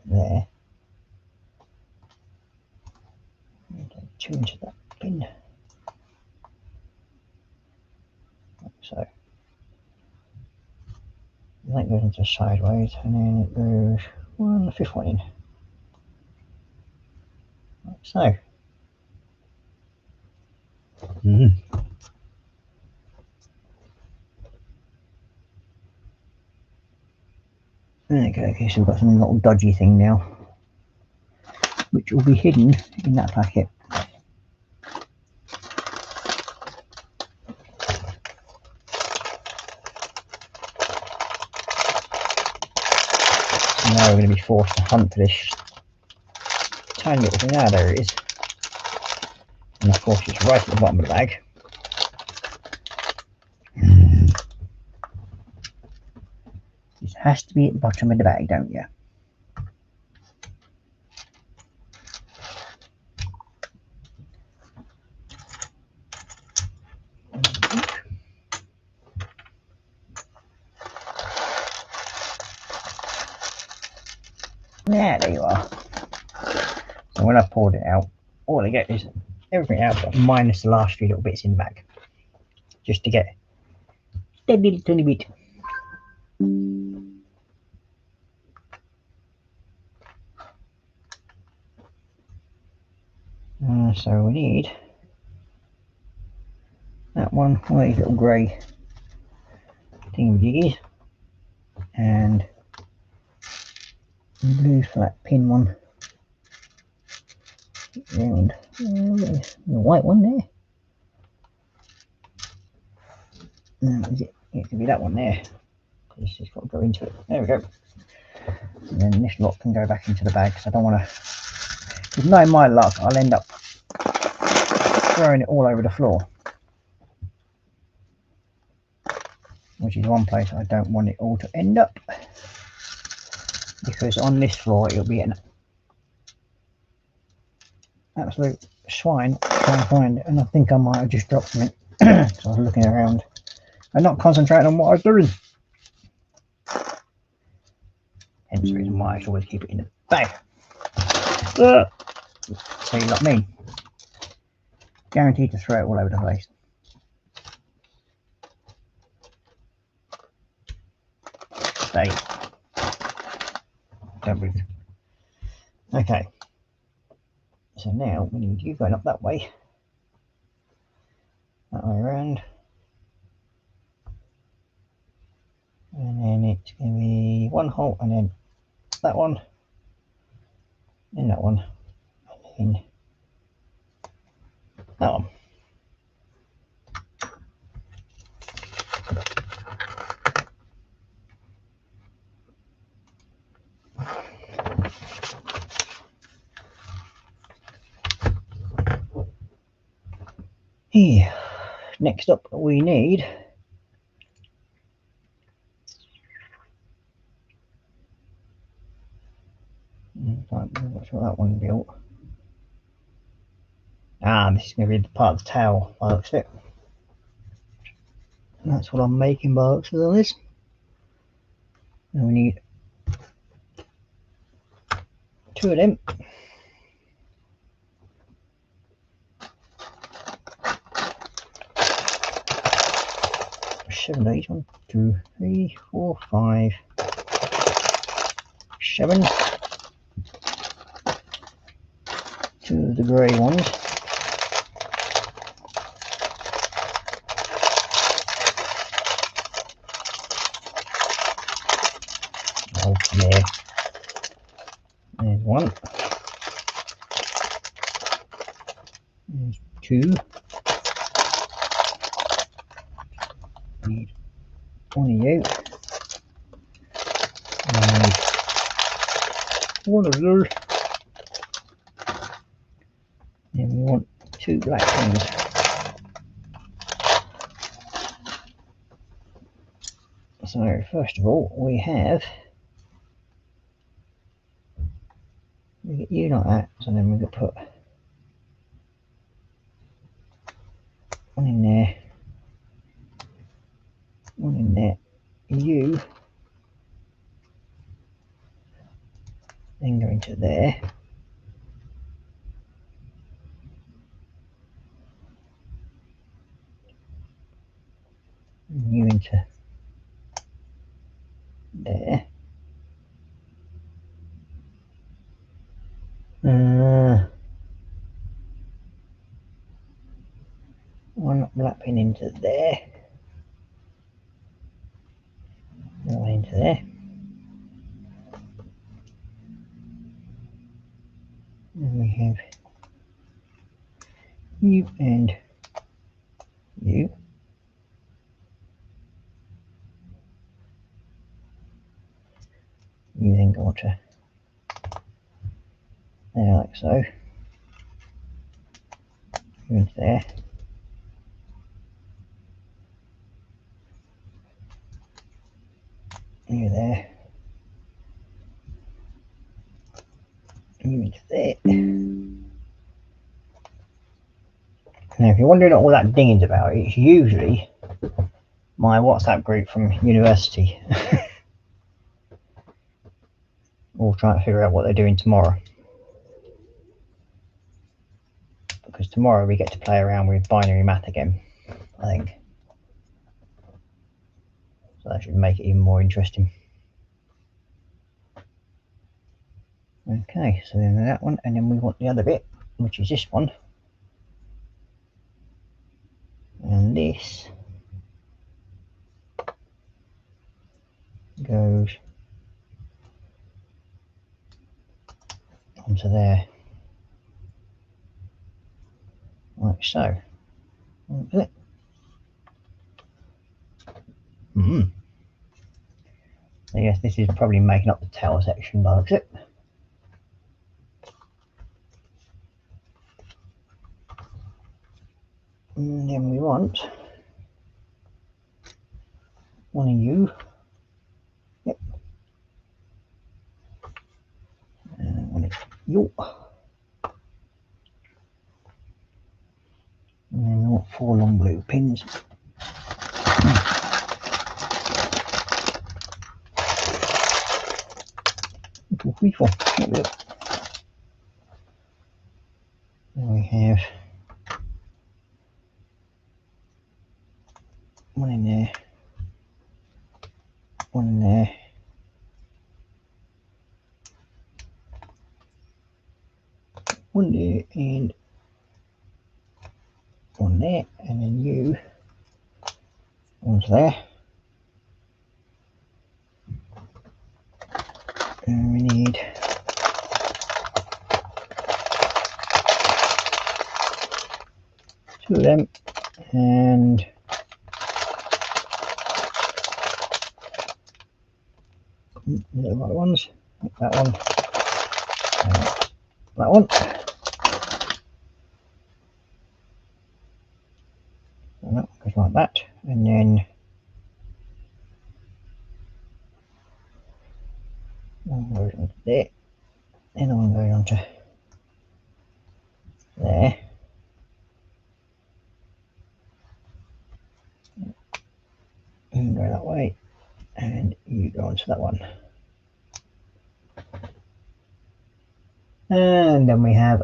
S1: there. And 2 into that pin. Like so. That goes into sideways, and then it goes the 5th one in. Like so. Okay, so we've got some little dodgy thing now, which will be hidden in that packet. So now we're going to be forced to hunt for this tiny little thing. Ah, there it is. And of course it's right at the bottom of the bag. This has to be at the bottom of the bag, don't you? Yeah, there you are. So when I've poured it out, all I get is everything out but minus the last few little bits in the bag. Just to get that little tiny bit. So we need that one, one of these little grey thingamajiggies, and the blue flat pin one round. The white one there. No, is it? It could be that one there. It's just got to go into it. There we go. And then this lot can go back into the bag because I don't want to. Because knowing my luck, I'll end up throwing it all over the floor, which is one place I don't want it all to end up. Because on this floor it'll be an absolute swine trying to find it, and I think I might have just dropped something. So I was looking around and not concentrating on what I was doing. Hence the reason why I should always keep it in the bag. So you know what I mean? Guaranteed to throw it all over the place. Stay. Don't breathe. Okay. So now we need you going up that way around, and then it's going to be one hole, and then that one, and that one, and then that one. Here, next up we need what's that one built. This is going to be the part of the towel by the looks of it. And that's what I'm making by the looks of this. And we need 2 of them. Seven of these. 1, 2, 3, 4, 5, 7. 2 of the grey ones. Oh yeah. There's 1. There's 2. Need 1 of you. And 1 of those. And we want 2 black ones. So first of all we have, we get you like that, so then we could put 1 in there, 1 in there, you then go into there, and you into there. One black pin into there, 1 into there, and we have you and you. You then go to there like so, you into there, you there, you into there. Now if you're wondering what all that dinging's about, it's usually my WhatsApp group from university. All trying to figure out what they're doing tomorrow. Because tomorrow we get to play around with binary math again, I think. So that should make it even more interesting. Okay, so then that one, and then we want the other bit, which is this one, and this goes onto there, like so. That's it. So yes, this is probably making up the tail section by the looks of it. And then we want one of you. Yep. And one of you. And then we want 4 long blue pins. Then we have one in there, one in there, one there, and one there, and then you onto there. And we need two of them, and the right ones, that one, that one, and that goes like that, and then one goes onto there, and one goes onto there, and go that way, and you go onto that one. And then we have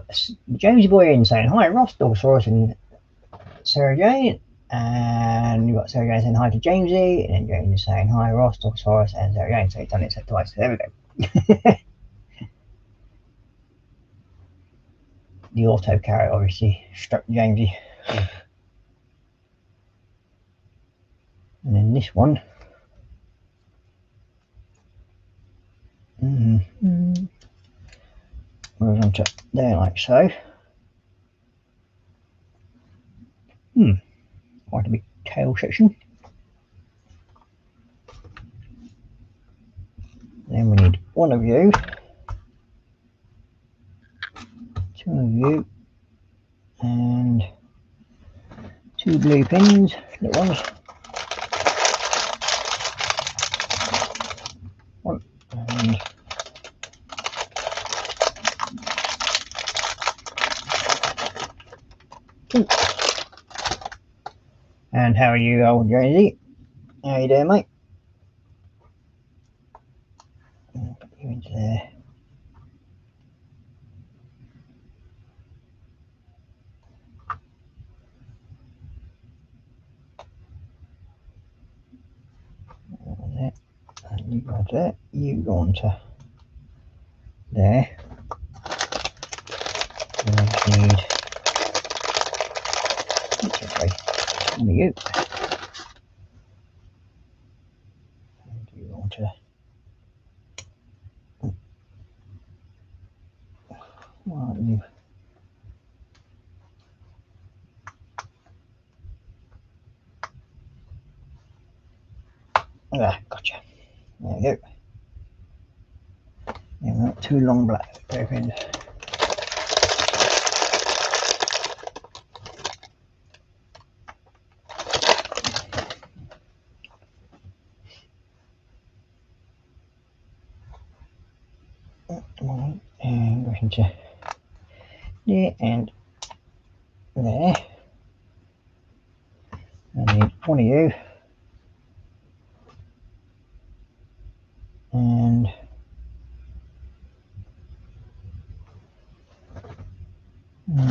S1: Jamesy Boy in saying hi, Ross, Dogsaurus, and Sarah Jane. And you've got Sarah Jane saying hi to Jamesy, and then Jamesy saying hi, Ross, Dogsaurus, and Sarah Jane. So he's done it twice. So there we go. The auto carrot obviously struck Jamesy. And then this one. Goes onto there like so. Quite a big tail section. Then we need one of you, two of you, and 2 blue pins, little ones. One and two. And how are you, old Jonesy? How you doing, mate? I'll put you into there. There. And you go onto there. You go onto there. And I just need one of you. And you go onto why aren't you? Ah, gotcha. There we go. Yeah, not 2 long black pins. And go into there and there. I need one of you, and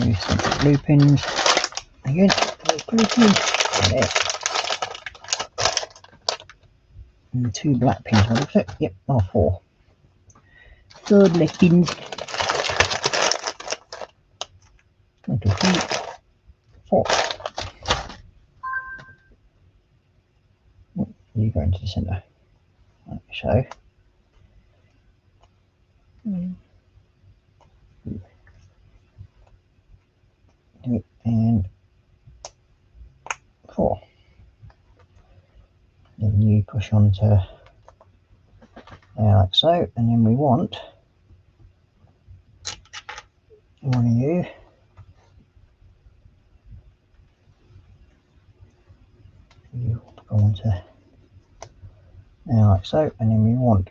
S1: use some blue pins again. Blue pins there, and 2 black pins. What looks like? Yep, 4. 4 black pins. 3, 4. You go into the centre, like so. And 4. Then you push onto there like so, and then we want one of you go onto there like so, and then we want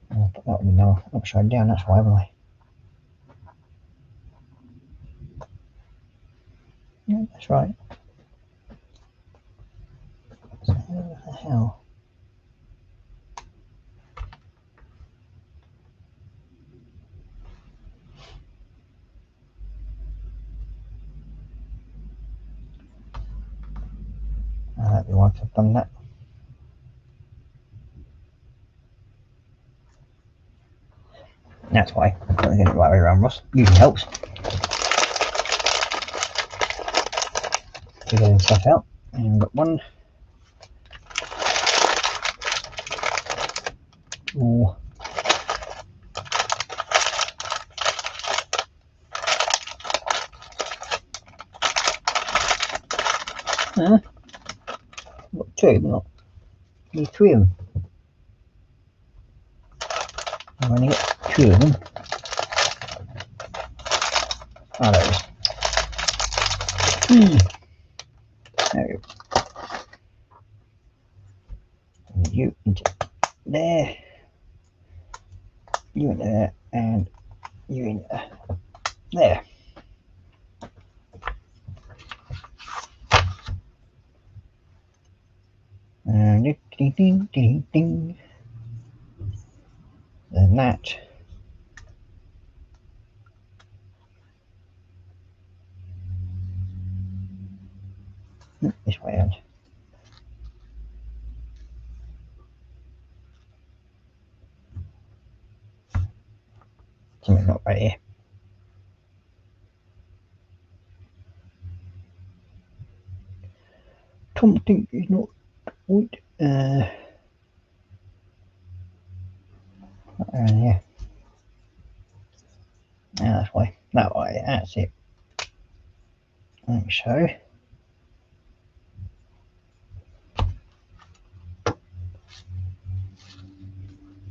S1: I'll put that one now upside down, that's why, haven't I? Yeah, that's right. So what the hell? That'd be why I've done that. That's why. I'm going to get it right way around, Ross. Usually helps. Getting stuff out. And we've got 1, 4, 2 of them, not. Need 3 of them. I'm only get 2 of them. Oh, there it is. There we go. And you into there. You into there. And you in there. And ding, ding, ding, ding. Then that. This way around. Something not right here. Something is not right. Around here. That's why. That way. That's it. Like so.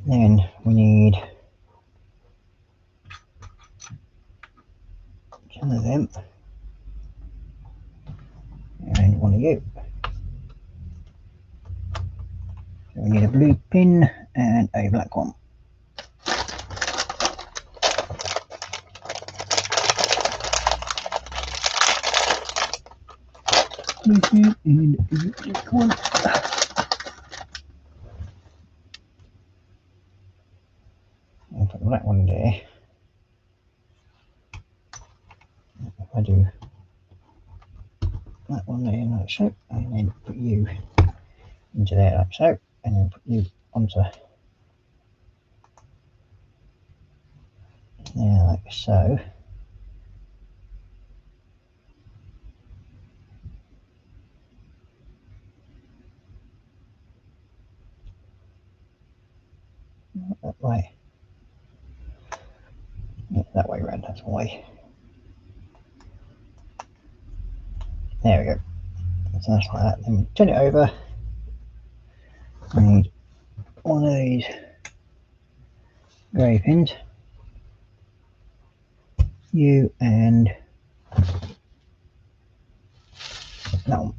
S1: Then we need some of them and one of you. So we need a blue pin and a black one. Blue pin and a black one. I'll put the black one there. If I do that one there like so, and then put you into there like so, and then put you onto there like so. That way. Yeah, that way around, that's why. There we go. So that's like that. Then we turn it over. I need one of these grey pins. You and that one.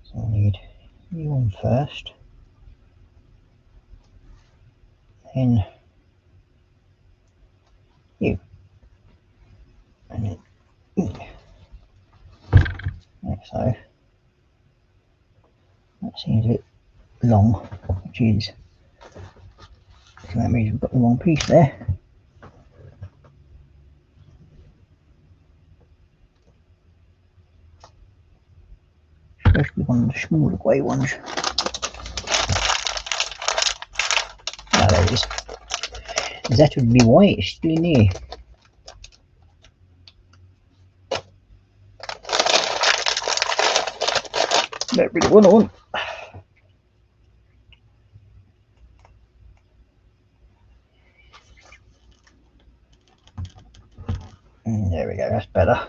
S1: So I need you on first. Then you. And then like so. seems a bit long, which is, so that means we've got the wrong piece there. Especially one of the smaller grey ones. Ah, there it is. That would be why it's still in here. Don't really want on. And there we go, that's better.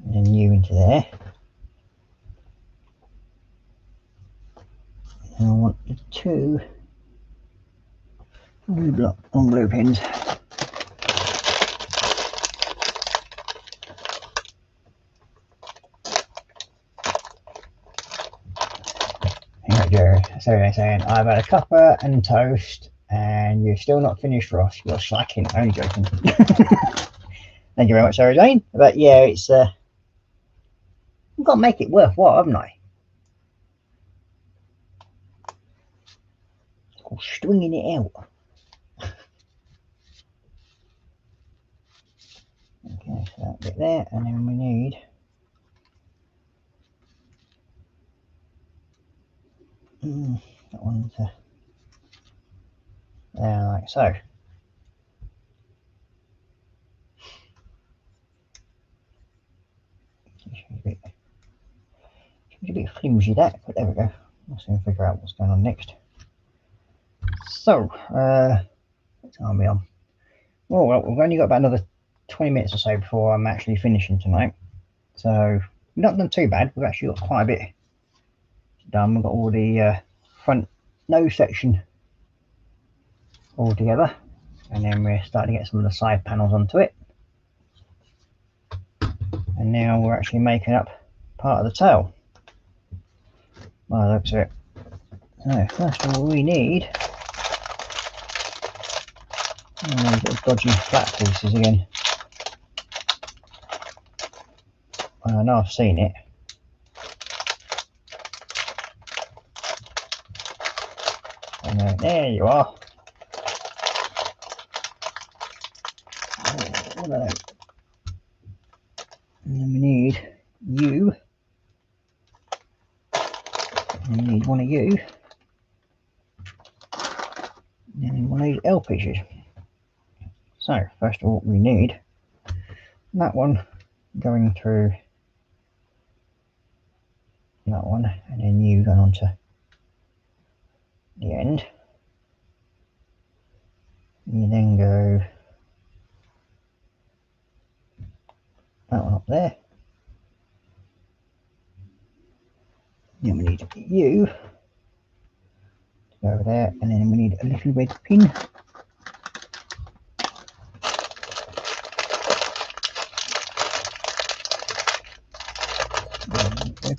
S1: And then you into there. And I want the two glue pins. Jerry, so they're saying I've had a cuppa and toast and you're still not finished, Ross. You're slacking. Only joking. Thank you very much, Sarah Jane. But yeah, it's I've got to make it worthwhile, haven't I? It's called stringing it out. Okay, so that bit there, and then we need that one to there, like so. It's a bit flimsy that, but there we go. Let's see if we figure out what's going on next. So, what time are we on? Oh well, we've only got about another 20 minutes or so before I'm actually finishing tonight. So, we've not done too bad. We've actually got quite a bit done. We've got all the front nose section all together, and then we're starting to get some of the side panels onto it. And now we're actually making up part of the tail. By the looks of it. So, first of all, we need those little dodgy flat pieces again. I know I've seen it. And there you are. What are they? And then we need you. And we need one of you. And then one of these L pieces. So, first of all, we need that one going through that one, and then you going on to the end. You then go that one up there. Then we need you to go over there, and then we need a little red pin.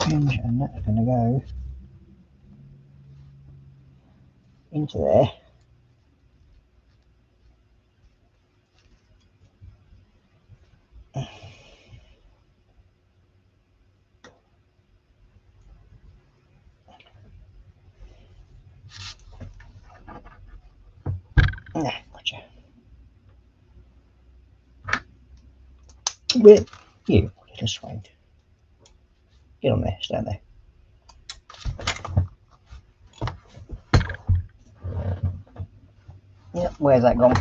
S1: And that's going to go into there. Gotcha. With you, little swing. Get on there, stand there. Yep, where's that gone?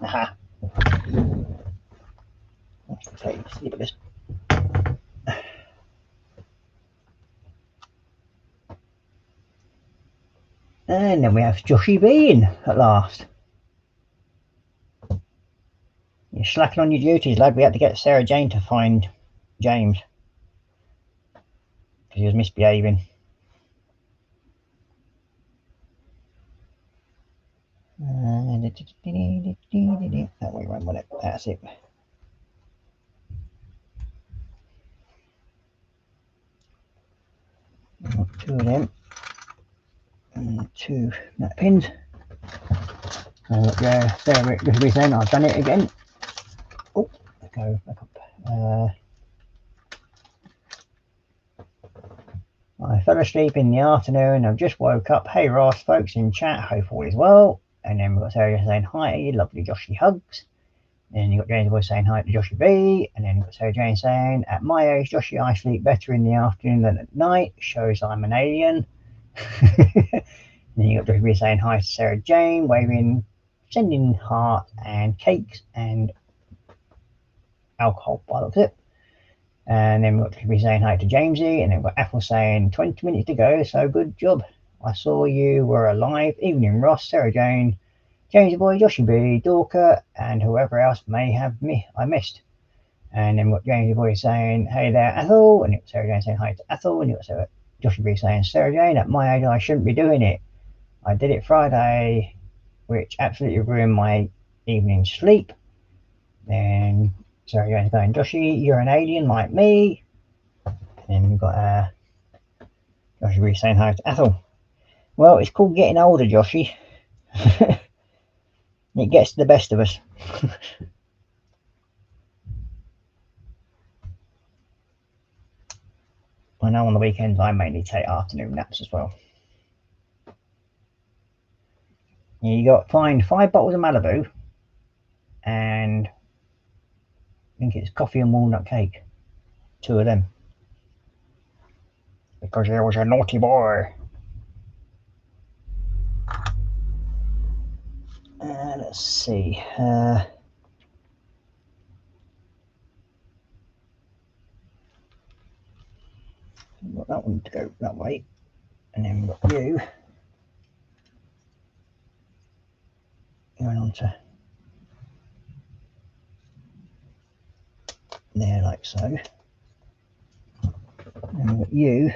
S1: Aha. Okay, look at this. And then we have Joshy B in at last. You're slacking on your duties, lad. We had to get Sarah Jane to find James because he was misbehaving. That way around with it. That's it. Two of them and two nut pins. And look there, Sarah be saying I've done it again. Oh, go back up. I fell asleep in the afternoon. I've just woke up. Hey Ross, folks in chat, hope all is well. And then we've got Sarah saying hi, you lovely Joshy hugs. And then you've got James Boy saying hi to Joshy B. And then you've got Sarah Jane saying, at my age, Joshy, I sleep better in the afternoon than at night. Shows I'm an alien. And then you got Joshy B saying hi to Sarah Jane, waving, sending hearts and cakes and alcohol by the looks of it. And then we've got Joshy B saying hi to Jamesy. And then we've got Apple saying 20 minutes to go, so good job. I saw you were alive. Evening Ross, Sarah Jane, James Boy, Joshy B, Dorker, and whoever else may have I missed. And then what James Boy saying, hey there, Ethel, and Sarah Jane saying hi to Ethel, and you got Joshy B saying, Sarah Jane, at my age I shouldn't be doing it. I did it Friday, which absolutely ruined my evening sleep. And Sarah Jane's going, Joshy, you're an alien like me. And then we've got Joshy B saying hi to Ethel. Well, it's called getting older, Joshy. It gets to the best of us. I know on the weekends I mainly take afternoon naps as well. You got find 5 bottles of Malibu and I think it's coffee and walnut cake. 2 of them. Because there was a naughty boy. Let's see. We've got that one to go that way. And then we've got you going on to there like so. And we've got you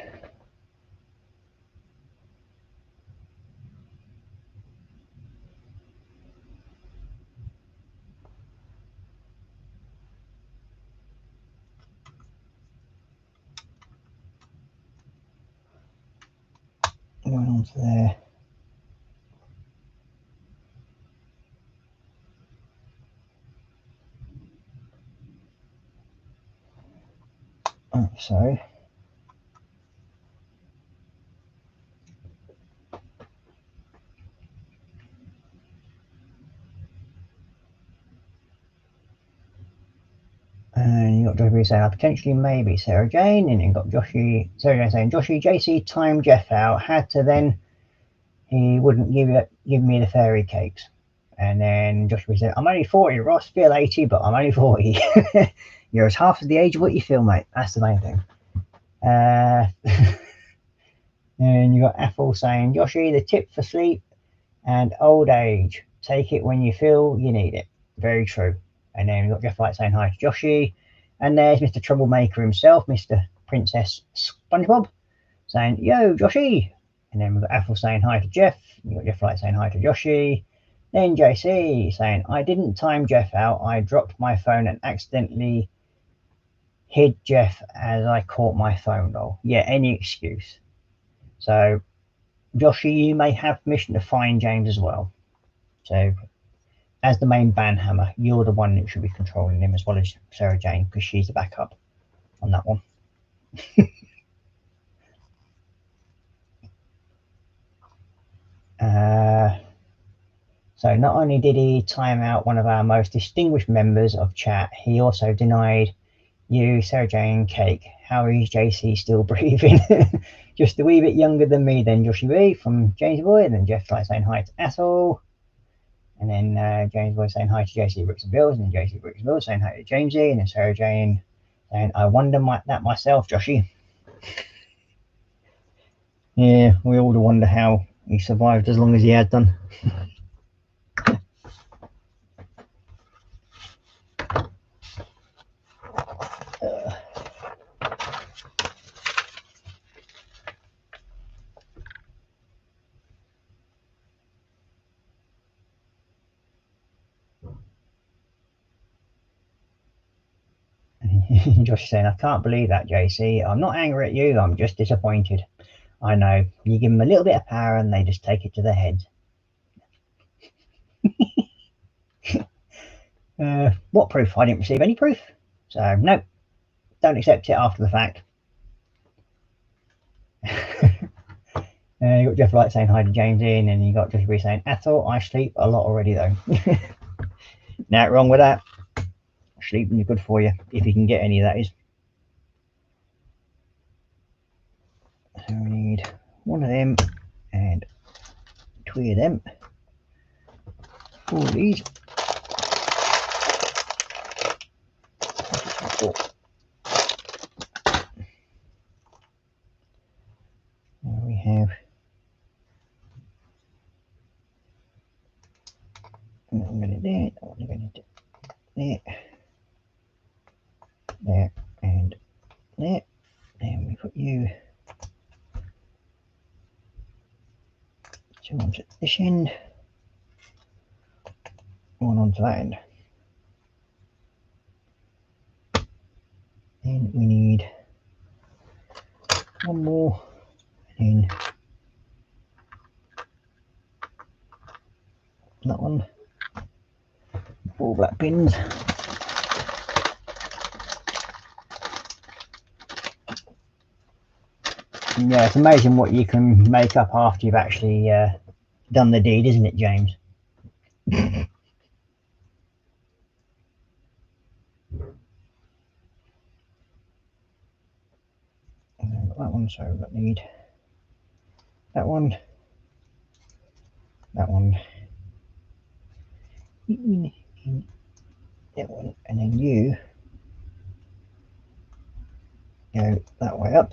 S1: going on to there. Like so. And you got Joshy saying, potentially maybe Sarah Jane, and then got Sarah Jane saying, Joshy, JC timed Jeff out, had to then, he wouldn't give me the fairy cakes. And then Joshy said, I'm only 40, Ross, feel 80, but I'm only 40. You're as half of the age of what you feel, mate. That's the main thing. And you got Ethel saying, Joshy, the tip for sleep and old age, take it when you feel you need it. Very true. And then we've got Jeff Light saying hi to Joshy. And there's Mr. Troublemaker himself, Mr. Princess SpongeBob, saying, yo, Joshy. And then we've got Ethel saying hi to Jeff. You've got Jeff Light saying hi to Joshy. Then JC saying, I didn't time Jeff out. I dropped my phone and accidentally hid Jeff as I caught my phone roll. Yeah, any excuse. So, Joshy, you may have permission to find James as well. So, as the main banhammer, you're the one that should be controlling him as well as Sarah Jane, because she's the backup on that one. So not only did he time out one of our most distinguished members of chat, he also denied you, Sarah Jane, cake. How is JC still breathing? Just a wee bit younger than me then, Joshy B from James Boy, and then Jeff like saying hi to Ethel. And then James Boy saying hi to JC Bricks and Bills, and then JC Bricks and Bills saying hi to Jamesy, and then Sarah Jane saying, I wonder that myself, Joshy. Yeah, we all wonder how he survived as long as he had done. Josh saying, I can't believe that, JC. I'm not angry at you, I'm just disappointed. I know, you give them a little bit of power and they just take it to their heads. What proof? I didn't receive any proof. So, no, don't accept it after the fact. You got Jeff Light saying hi to James in, and you got Just Be saying, Athol, I sleep a lot already though. Now, wrong with that. Sleeping is good for you, if you can get any, that is. So we need one of them and two of them. Four of these. There we have that one going there, that one going there, there, and there. And we put you two onto this end, one onto that end. Then we need one more, and that one. 4 black pins. And yeah, it's amazing what you can make up after you've actually done the deed, isn't it, James? And then that one, so we need that one, that one, that one, and then you go that way up.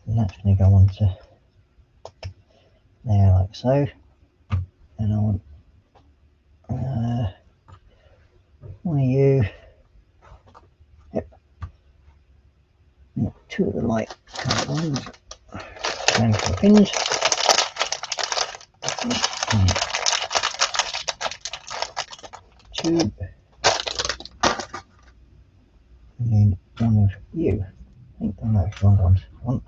S1: And that's going to go on to there like so. And I want one of you, yep, and 2 of the light colored ones, and 4 pins. And 2, and then one of you. I think I know it's wrong ones. One.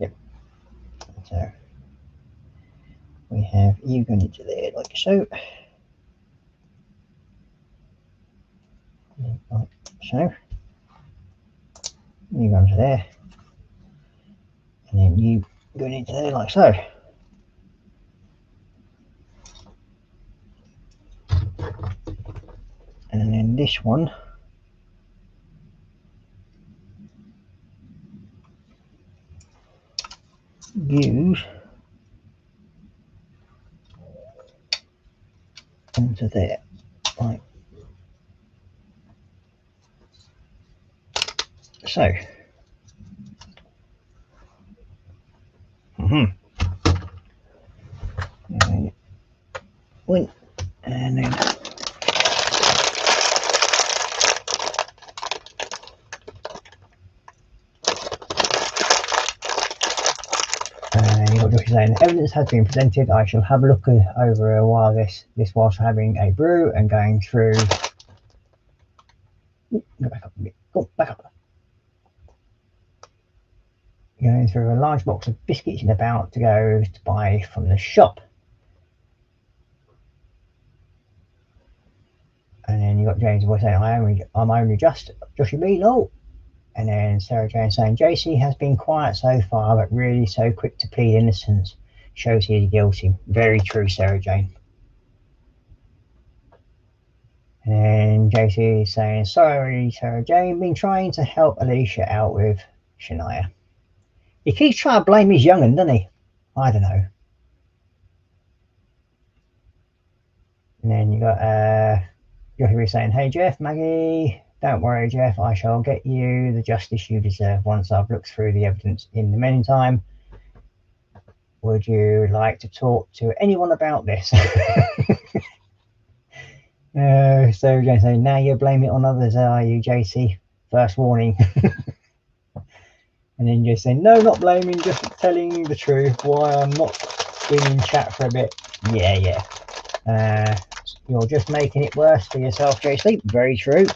S1: Yep. So we have you going into there like so. Like so. You go into there. And then you going into there like so. And then this one use onto there, like so. Went, and then you're just saying evidence has been presented. I shall have a look over a while this whilst having a brew and going through. Go back up a bit. Go back up. Going through a large box of biscuits and about to go to buy from the shop. And then you got James' voice saying, I'm only just Joshy B, lol. And then Sarah Jane saying, JC has been quiet so far, but really so quick to plead innocence. Shows he is guilty. Very true, Sarah Jane. And JC is saying, sorry, Sarah Jane, been trying to help Alicia out with Shania. He keeps trying to blame his young'un, doesn't he? I don't know. And then you got Joffrey saying, hey Jeff, Maggie, don't worry Jeff, I shall get you the justice you deserve once I've looked through the evidence. In the meantime, would you like to talk to anyone about this? So Jane saying, now you're blaming it on others, are you, JC? First warning. And then you're saying, no, not blaming, just telling the truth, why I'm not being in chat for a bit. Yeah. You're just making it worse for yourself, JC. Very true.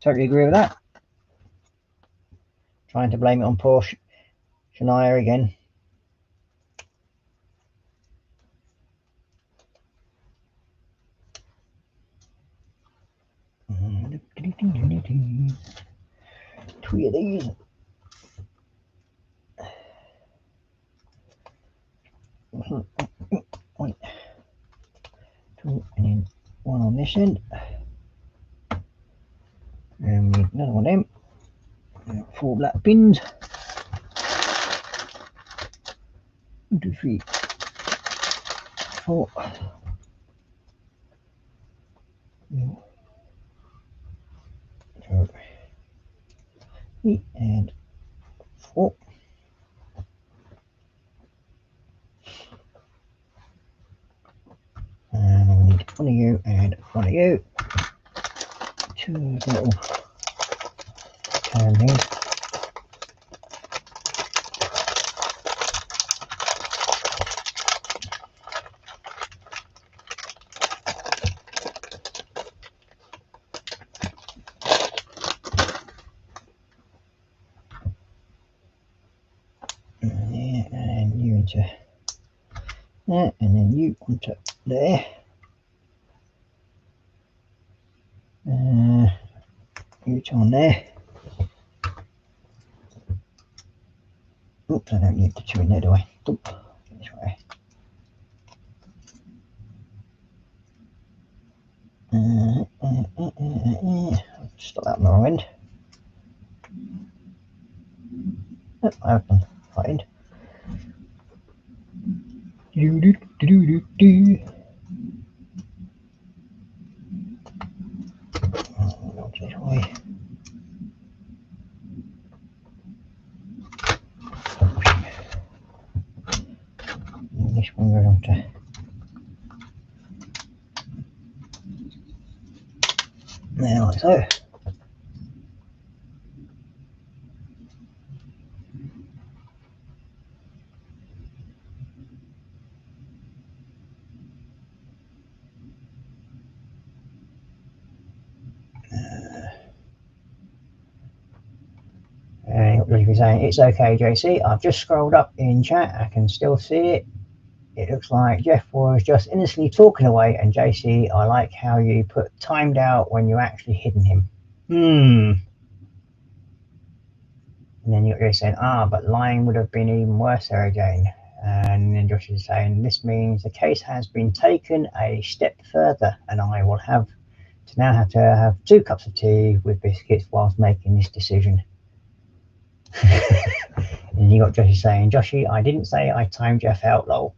S1: Totally agree with that. Trying to blame it on poor Shania again. Three of these. One, two, and then one on this end. And we need another one of them. 4 black pins. 1, 2, 3, 4. So, 3 and 4. And we need one of you and one of you. 2 little can things. And you into there, and then you onto there. You on there. Oops, I don't need the 2 in there, do I? Oop, this way. Stop that on the wrong end. Oh, I open right end. This way. And this one goes on to there, like so. And what you're saying, it's okay, JC. I've just scrolled up in chat. I can still see it. It looks like Jeff was just innocently talking away. And JC, I like how you put timed out when you actually hidden him. And then you're saying, but lying would have been even worse, Sarah Jane. And then Josh is saying, this means the case has been taken a step further, and I will have to have 2 cups of tea with biscuits whilst making this decision. And you got Joshy saying, Joshy, I didn't say I timed Jeff out, lol.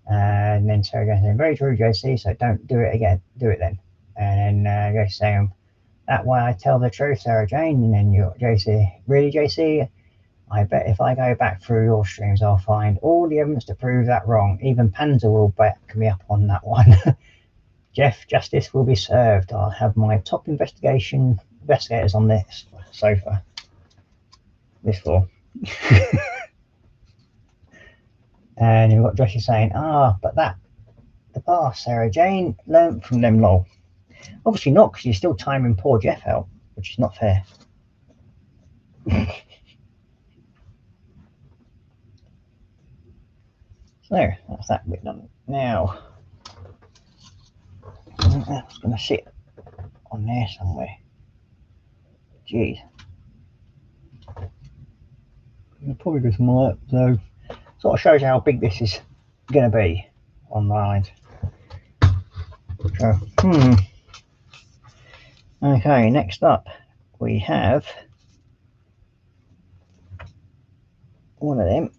S1: And then Sarah Jane saying, very true, JC, so don't do it again. Do it then. And then Josh saying, that way I tell the truth, Sarah Jane. And then you're JC, really, JC? I bet if I go back through your streams, I'll find all the evidence to prove that wrong. Even Panzer will back me up on that one. Jeff, justice will be served. I'll have my top investigators on this sofa. This floor. And you've got Joshie saying, but the past, Sarah Jane, learnt from them, lol. Obviously not, because you're still timing poor Jeff out, which is not fair. So, that's that bit done. Now, that's going to sit on there somewhere. Jeez. I'll probably do some more, so sort of shows you how big this is going to be on the lines. So, Okay, next up we have one of them,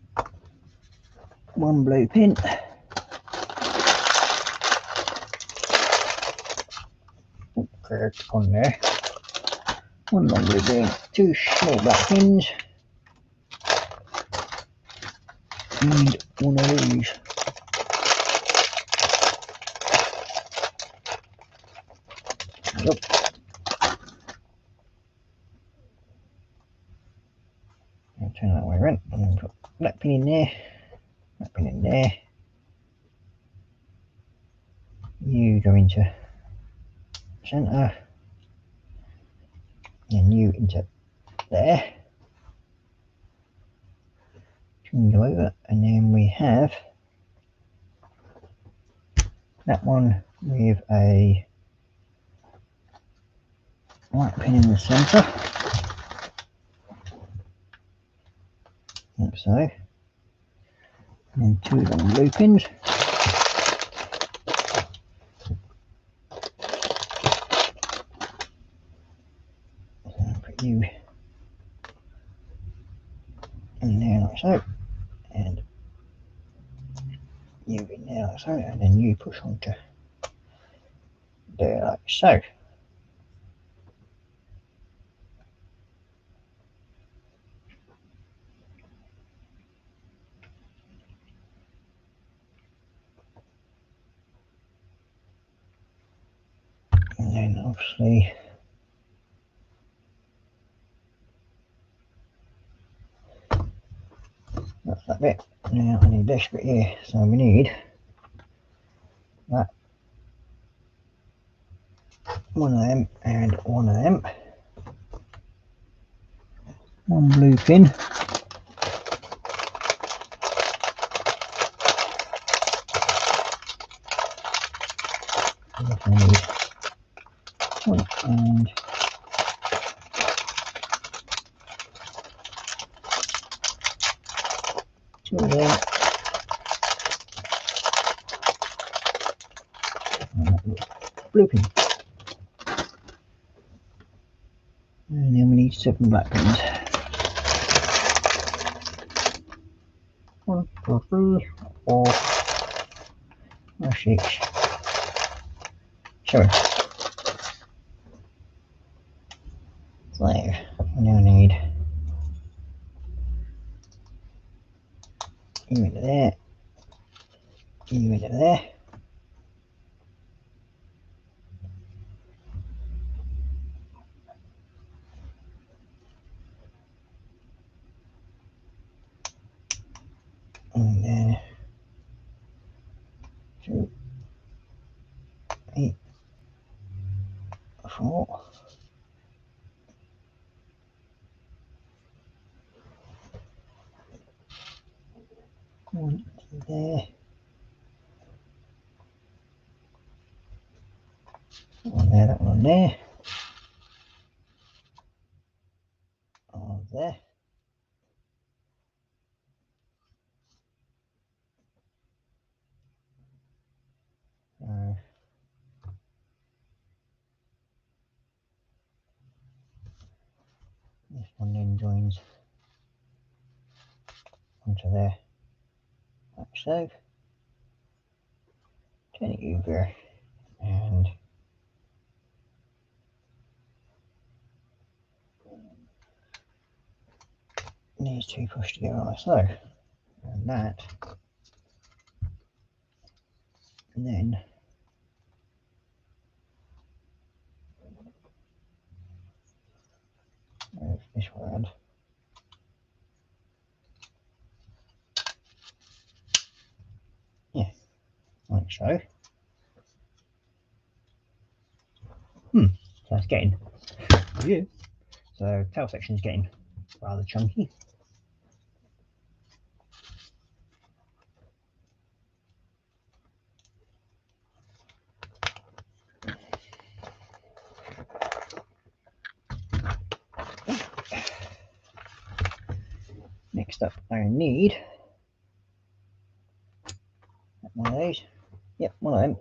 S1: one blue pin, correct on there, one long blue pin, 2 small black pins, and one of these. Yep. I'll turn that way around and then put black pin in there, black pin in there. You go into centre, and you into there. Go over, and then we have that one with a white pin in the centre, like so, and then 2 long blue pins. So put you in there like so, and you in there like so, and then you push onto there like so. And then obviously that's that bit. Now I need this bit here, so we need that, one of them and one of them. One blue pin. I need one and two of them. Blue pin. And then we need 7 black pins. 1, 2, 3, 4, 5, 6, 7. So we now need you into there, you into there. And then 2, 8, 4. One there. One there, that one there. One there. This one then joins onto there, like so. Turn it over, and these two push together like so, and that, and then move this one around. Yeah, like so. So that's getting, yeah. So tail section is getting rather chunky. Next up, I need one of these. Yep, one of them.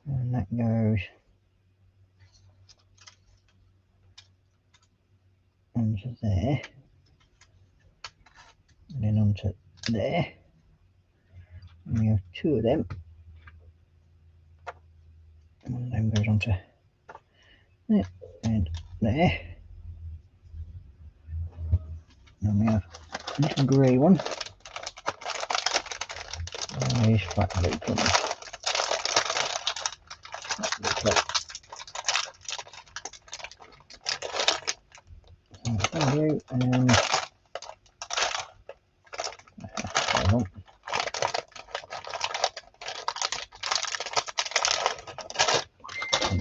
S1: And that goes onto there, and then onto there. And we have 2 of them. And one of them goes onto there and there. And we have a little grey one. And these flat blue pins. Thank you.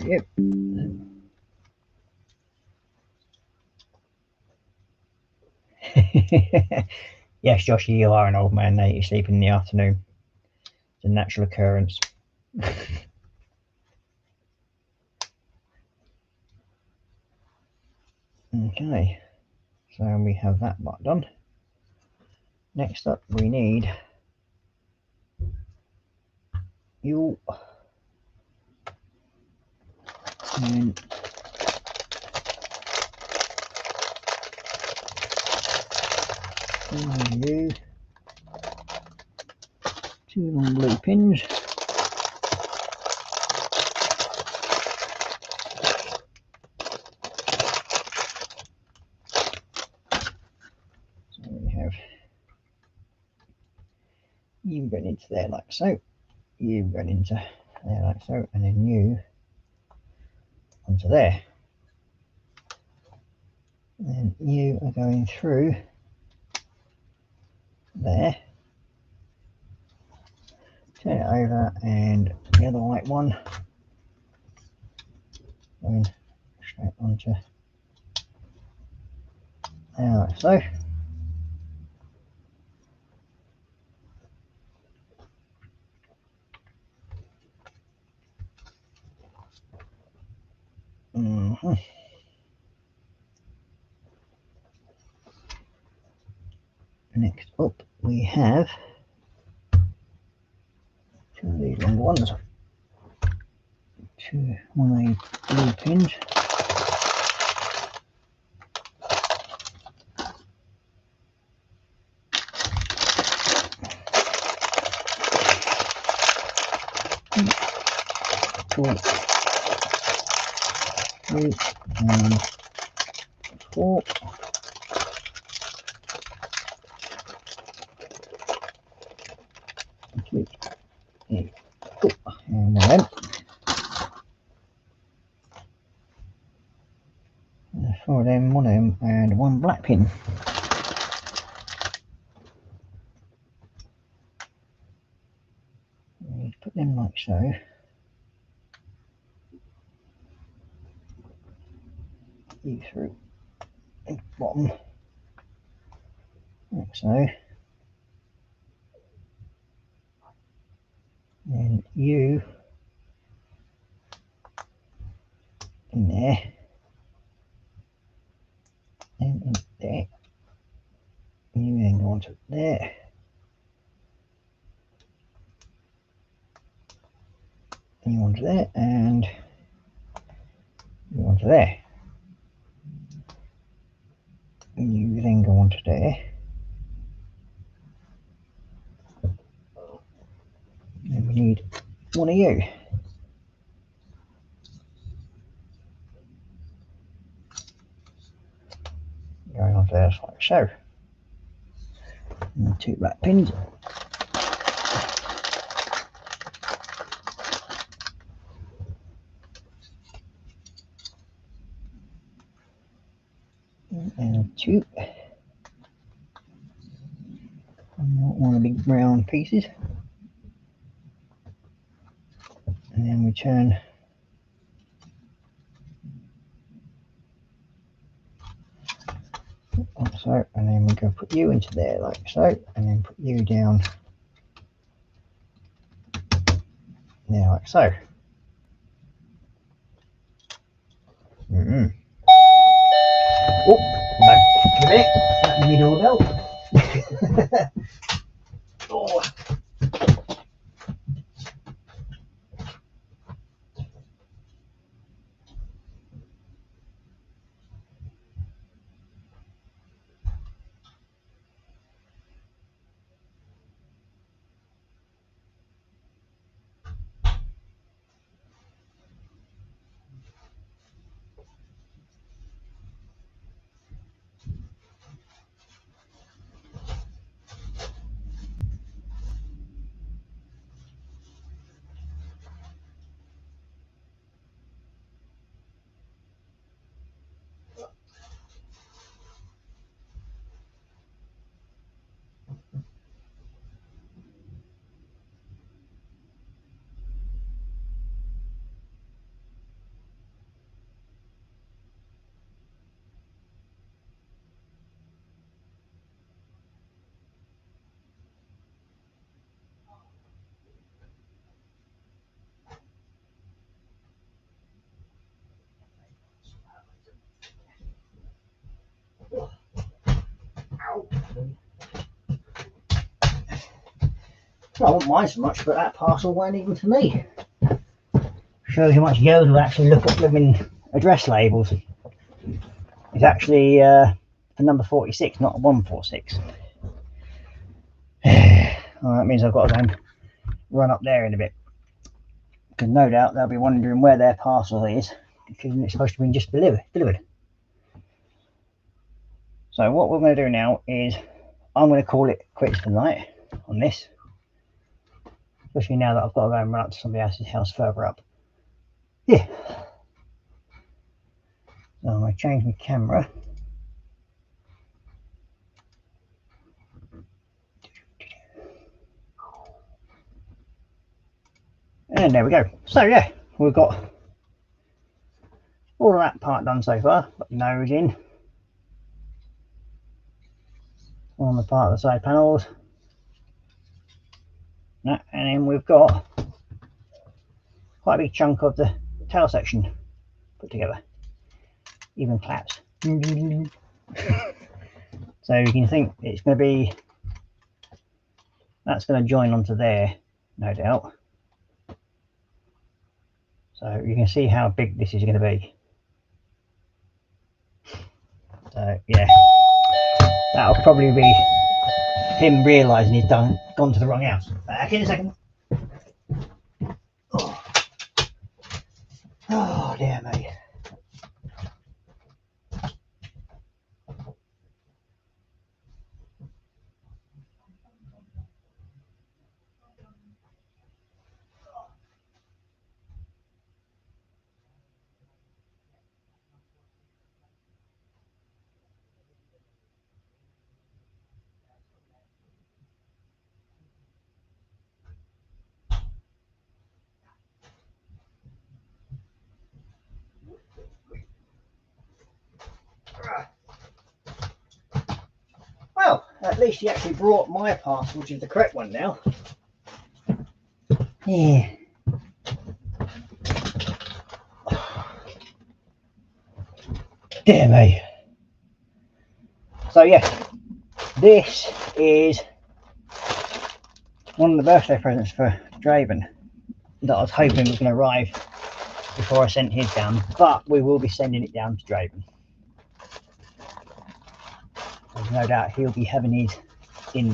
S1: Yep. Yes, Joshy, you are an old man now. You sleep in the afternoon. It's a natural occurrence. Okay, so we have that part done. Next up we need you and you, 2 long blue pins. So we have you going into there like so, you going into there like so, and then you onto there. And you are going through there, turn it over, and the other white one going straight onto there like so. Next up we have 2 of these longer ones, 1 of blue pins. Two, 3 and 4. And then 4 of them, 1 of them, and 1 black pin. We put them like so. You through the bottom, like so. And you in there, and in there. And you then go onto there. And you onto there, and you onto there. And you then go onto there. And we need 1 of you. Going onto there like so. And 2 black pins. And 2. And 1 of the big brown pieces. And then we turn like so, and then we go put you into there like so, and then put you down there like so. Oh, back a bit. That made all out. Oh. I won't mind so much, but that parcel won't even for me. Shows how much Yoda will actually look at living address labels. It's actually for number 46, not 146. Well, that means I've got to go and run up there in a bit, because no doubt they'll be wondering where their parcel is, because it's supposed to be just delivered. So what we're going to do now is I'm going to call it quits tonight on this, especially now that I've got to go and run up to somebody else's house further up. Yeah. So I'm going to change my camera. And there we go. So yeah, we've got all of that part done so far. Got the nose in on the part of the side panels. And then we've got quite a big chunk of the tail section put together. Even claps. So you can think it's going to be, that's going to join onto there, no doubt. So you can see how big this is going to be. So yeah, that'll probably be him realising he's gone to the wrong house. Back in a second. Oh dear me. Well, at least he actually brought my parcel, which is the correct one now. Yeah. Dear me. So yeah, this is one of the birthday presents for Draven that I was hoping was going to arrive before I sent his down, but we will be sending it down to Draven. There's no doubt he'll be having his in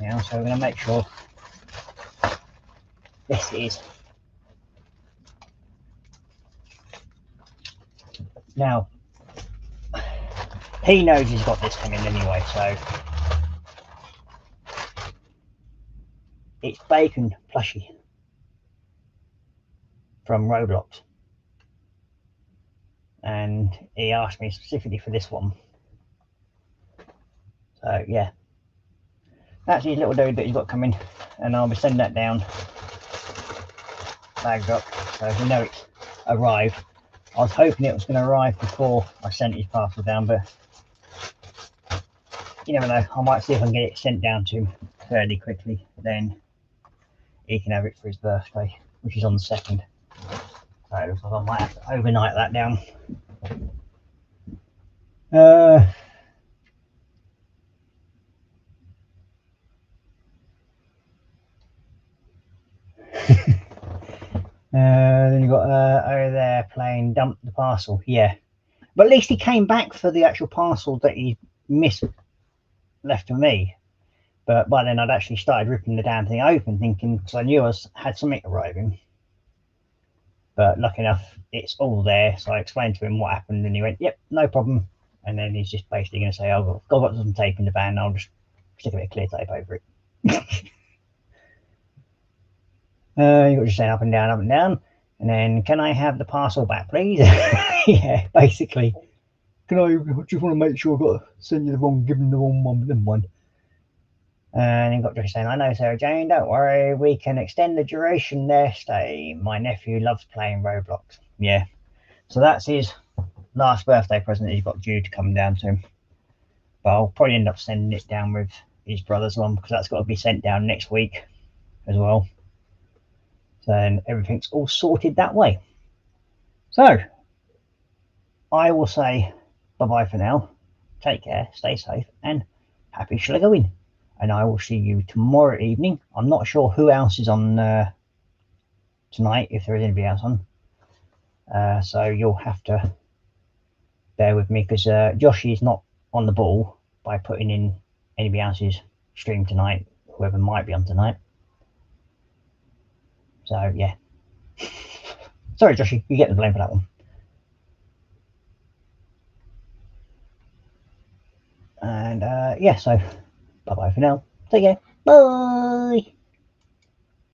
S1: now, so we're going to make sure this is. Now, he knows he's got this coming anyway, so it's bacon plushie from Roblox, and he asked me specifically for this one. So yeah, that's his little dude that he's got coming, and I'll be sending that down bagged up, so we know it's arrived. I was hoping it was going to arrive before I sent his parcel down, but you never know. I might see if I can get it sent down to him fairly quickly, then he can have it for his birthday, which is on the 2nd. So it looks like I might have to overnight that down. Then you've got over there playing dump the parcel. Yeah, but at least he came back for the actual parcel that he left for me. But by then I'd actually started ripping the damn thing open, thinking, because I knew I had something arriving. But lucky enough, it's all there. So I explained to him what happened, and he went, "Yep, no problem." And then he's just basically going to say, "Oh, I've got some tape in the van. I'll just stick a bit of clear tape over it." You've got to saying up and down, and then, "Can I have the parcel back, please?" Yeah, basically. "Can I just want to make sure I've got to send you the wrong, give them the wrong one." And he got to saying, "I know, Sarah Jane, don't worry, we can extend the duration there, stay. My nephew loves playing Roblox." Yeah, so that's his last birthday present that he's got due to come down to him. But I'll probably end up sending it down with his brother's one, because that's got to be sent down next week as well. So then everything's all sorted that way. So I will say bye-bye for now. Take care, stay safe, and happy schlegoing. and I will see you tomorrow evening. I'm not sure who else is on tonight, if there is anybody else on. So you'll have to bear with me, because Josh is not on the ball by putting in anybody else's stream tonight, whoever might be on tonight. So yeah. Sorry, Joshy, you get the blame for that one. And yeah, so bye bye for now. Take care. Bye.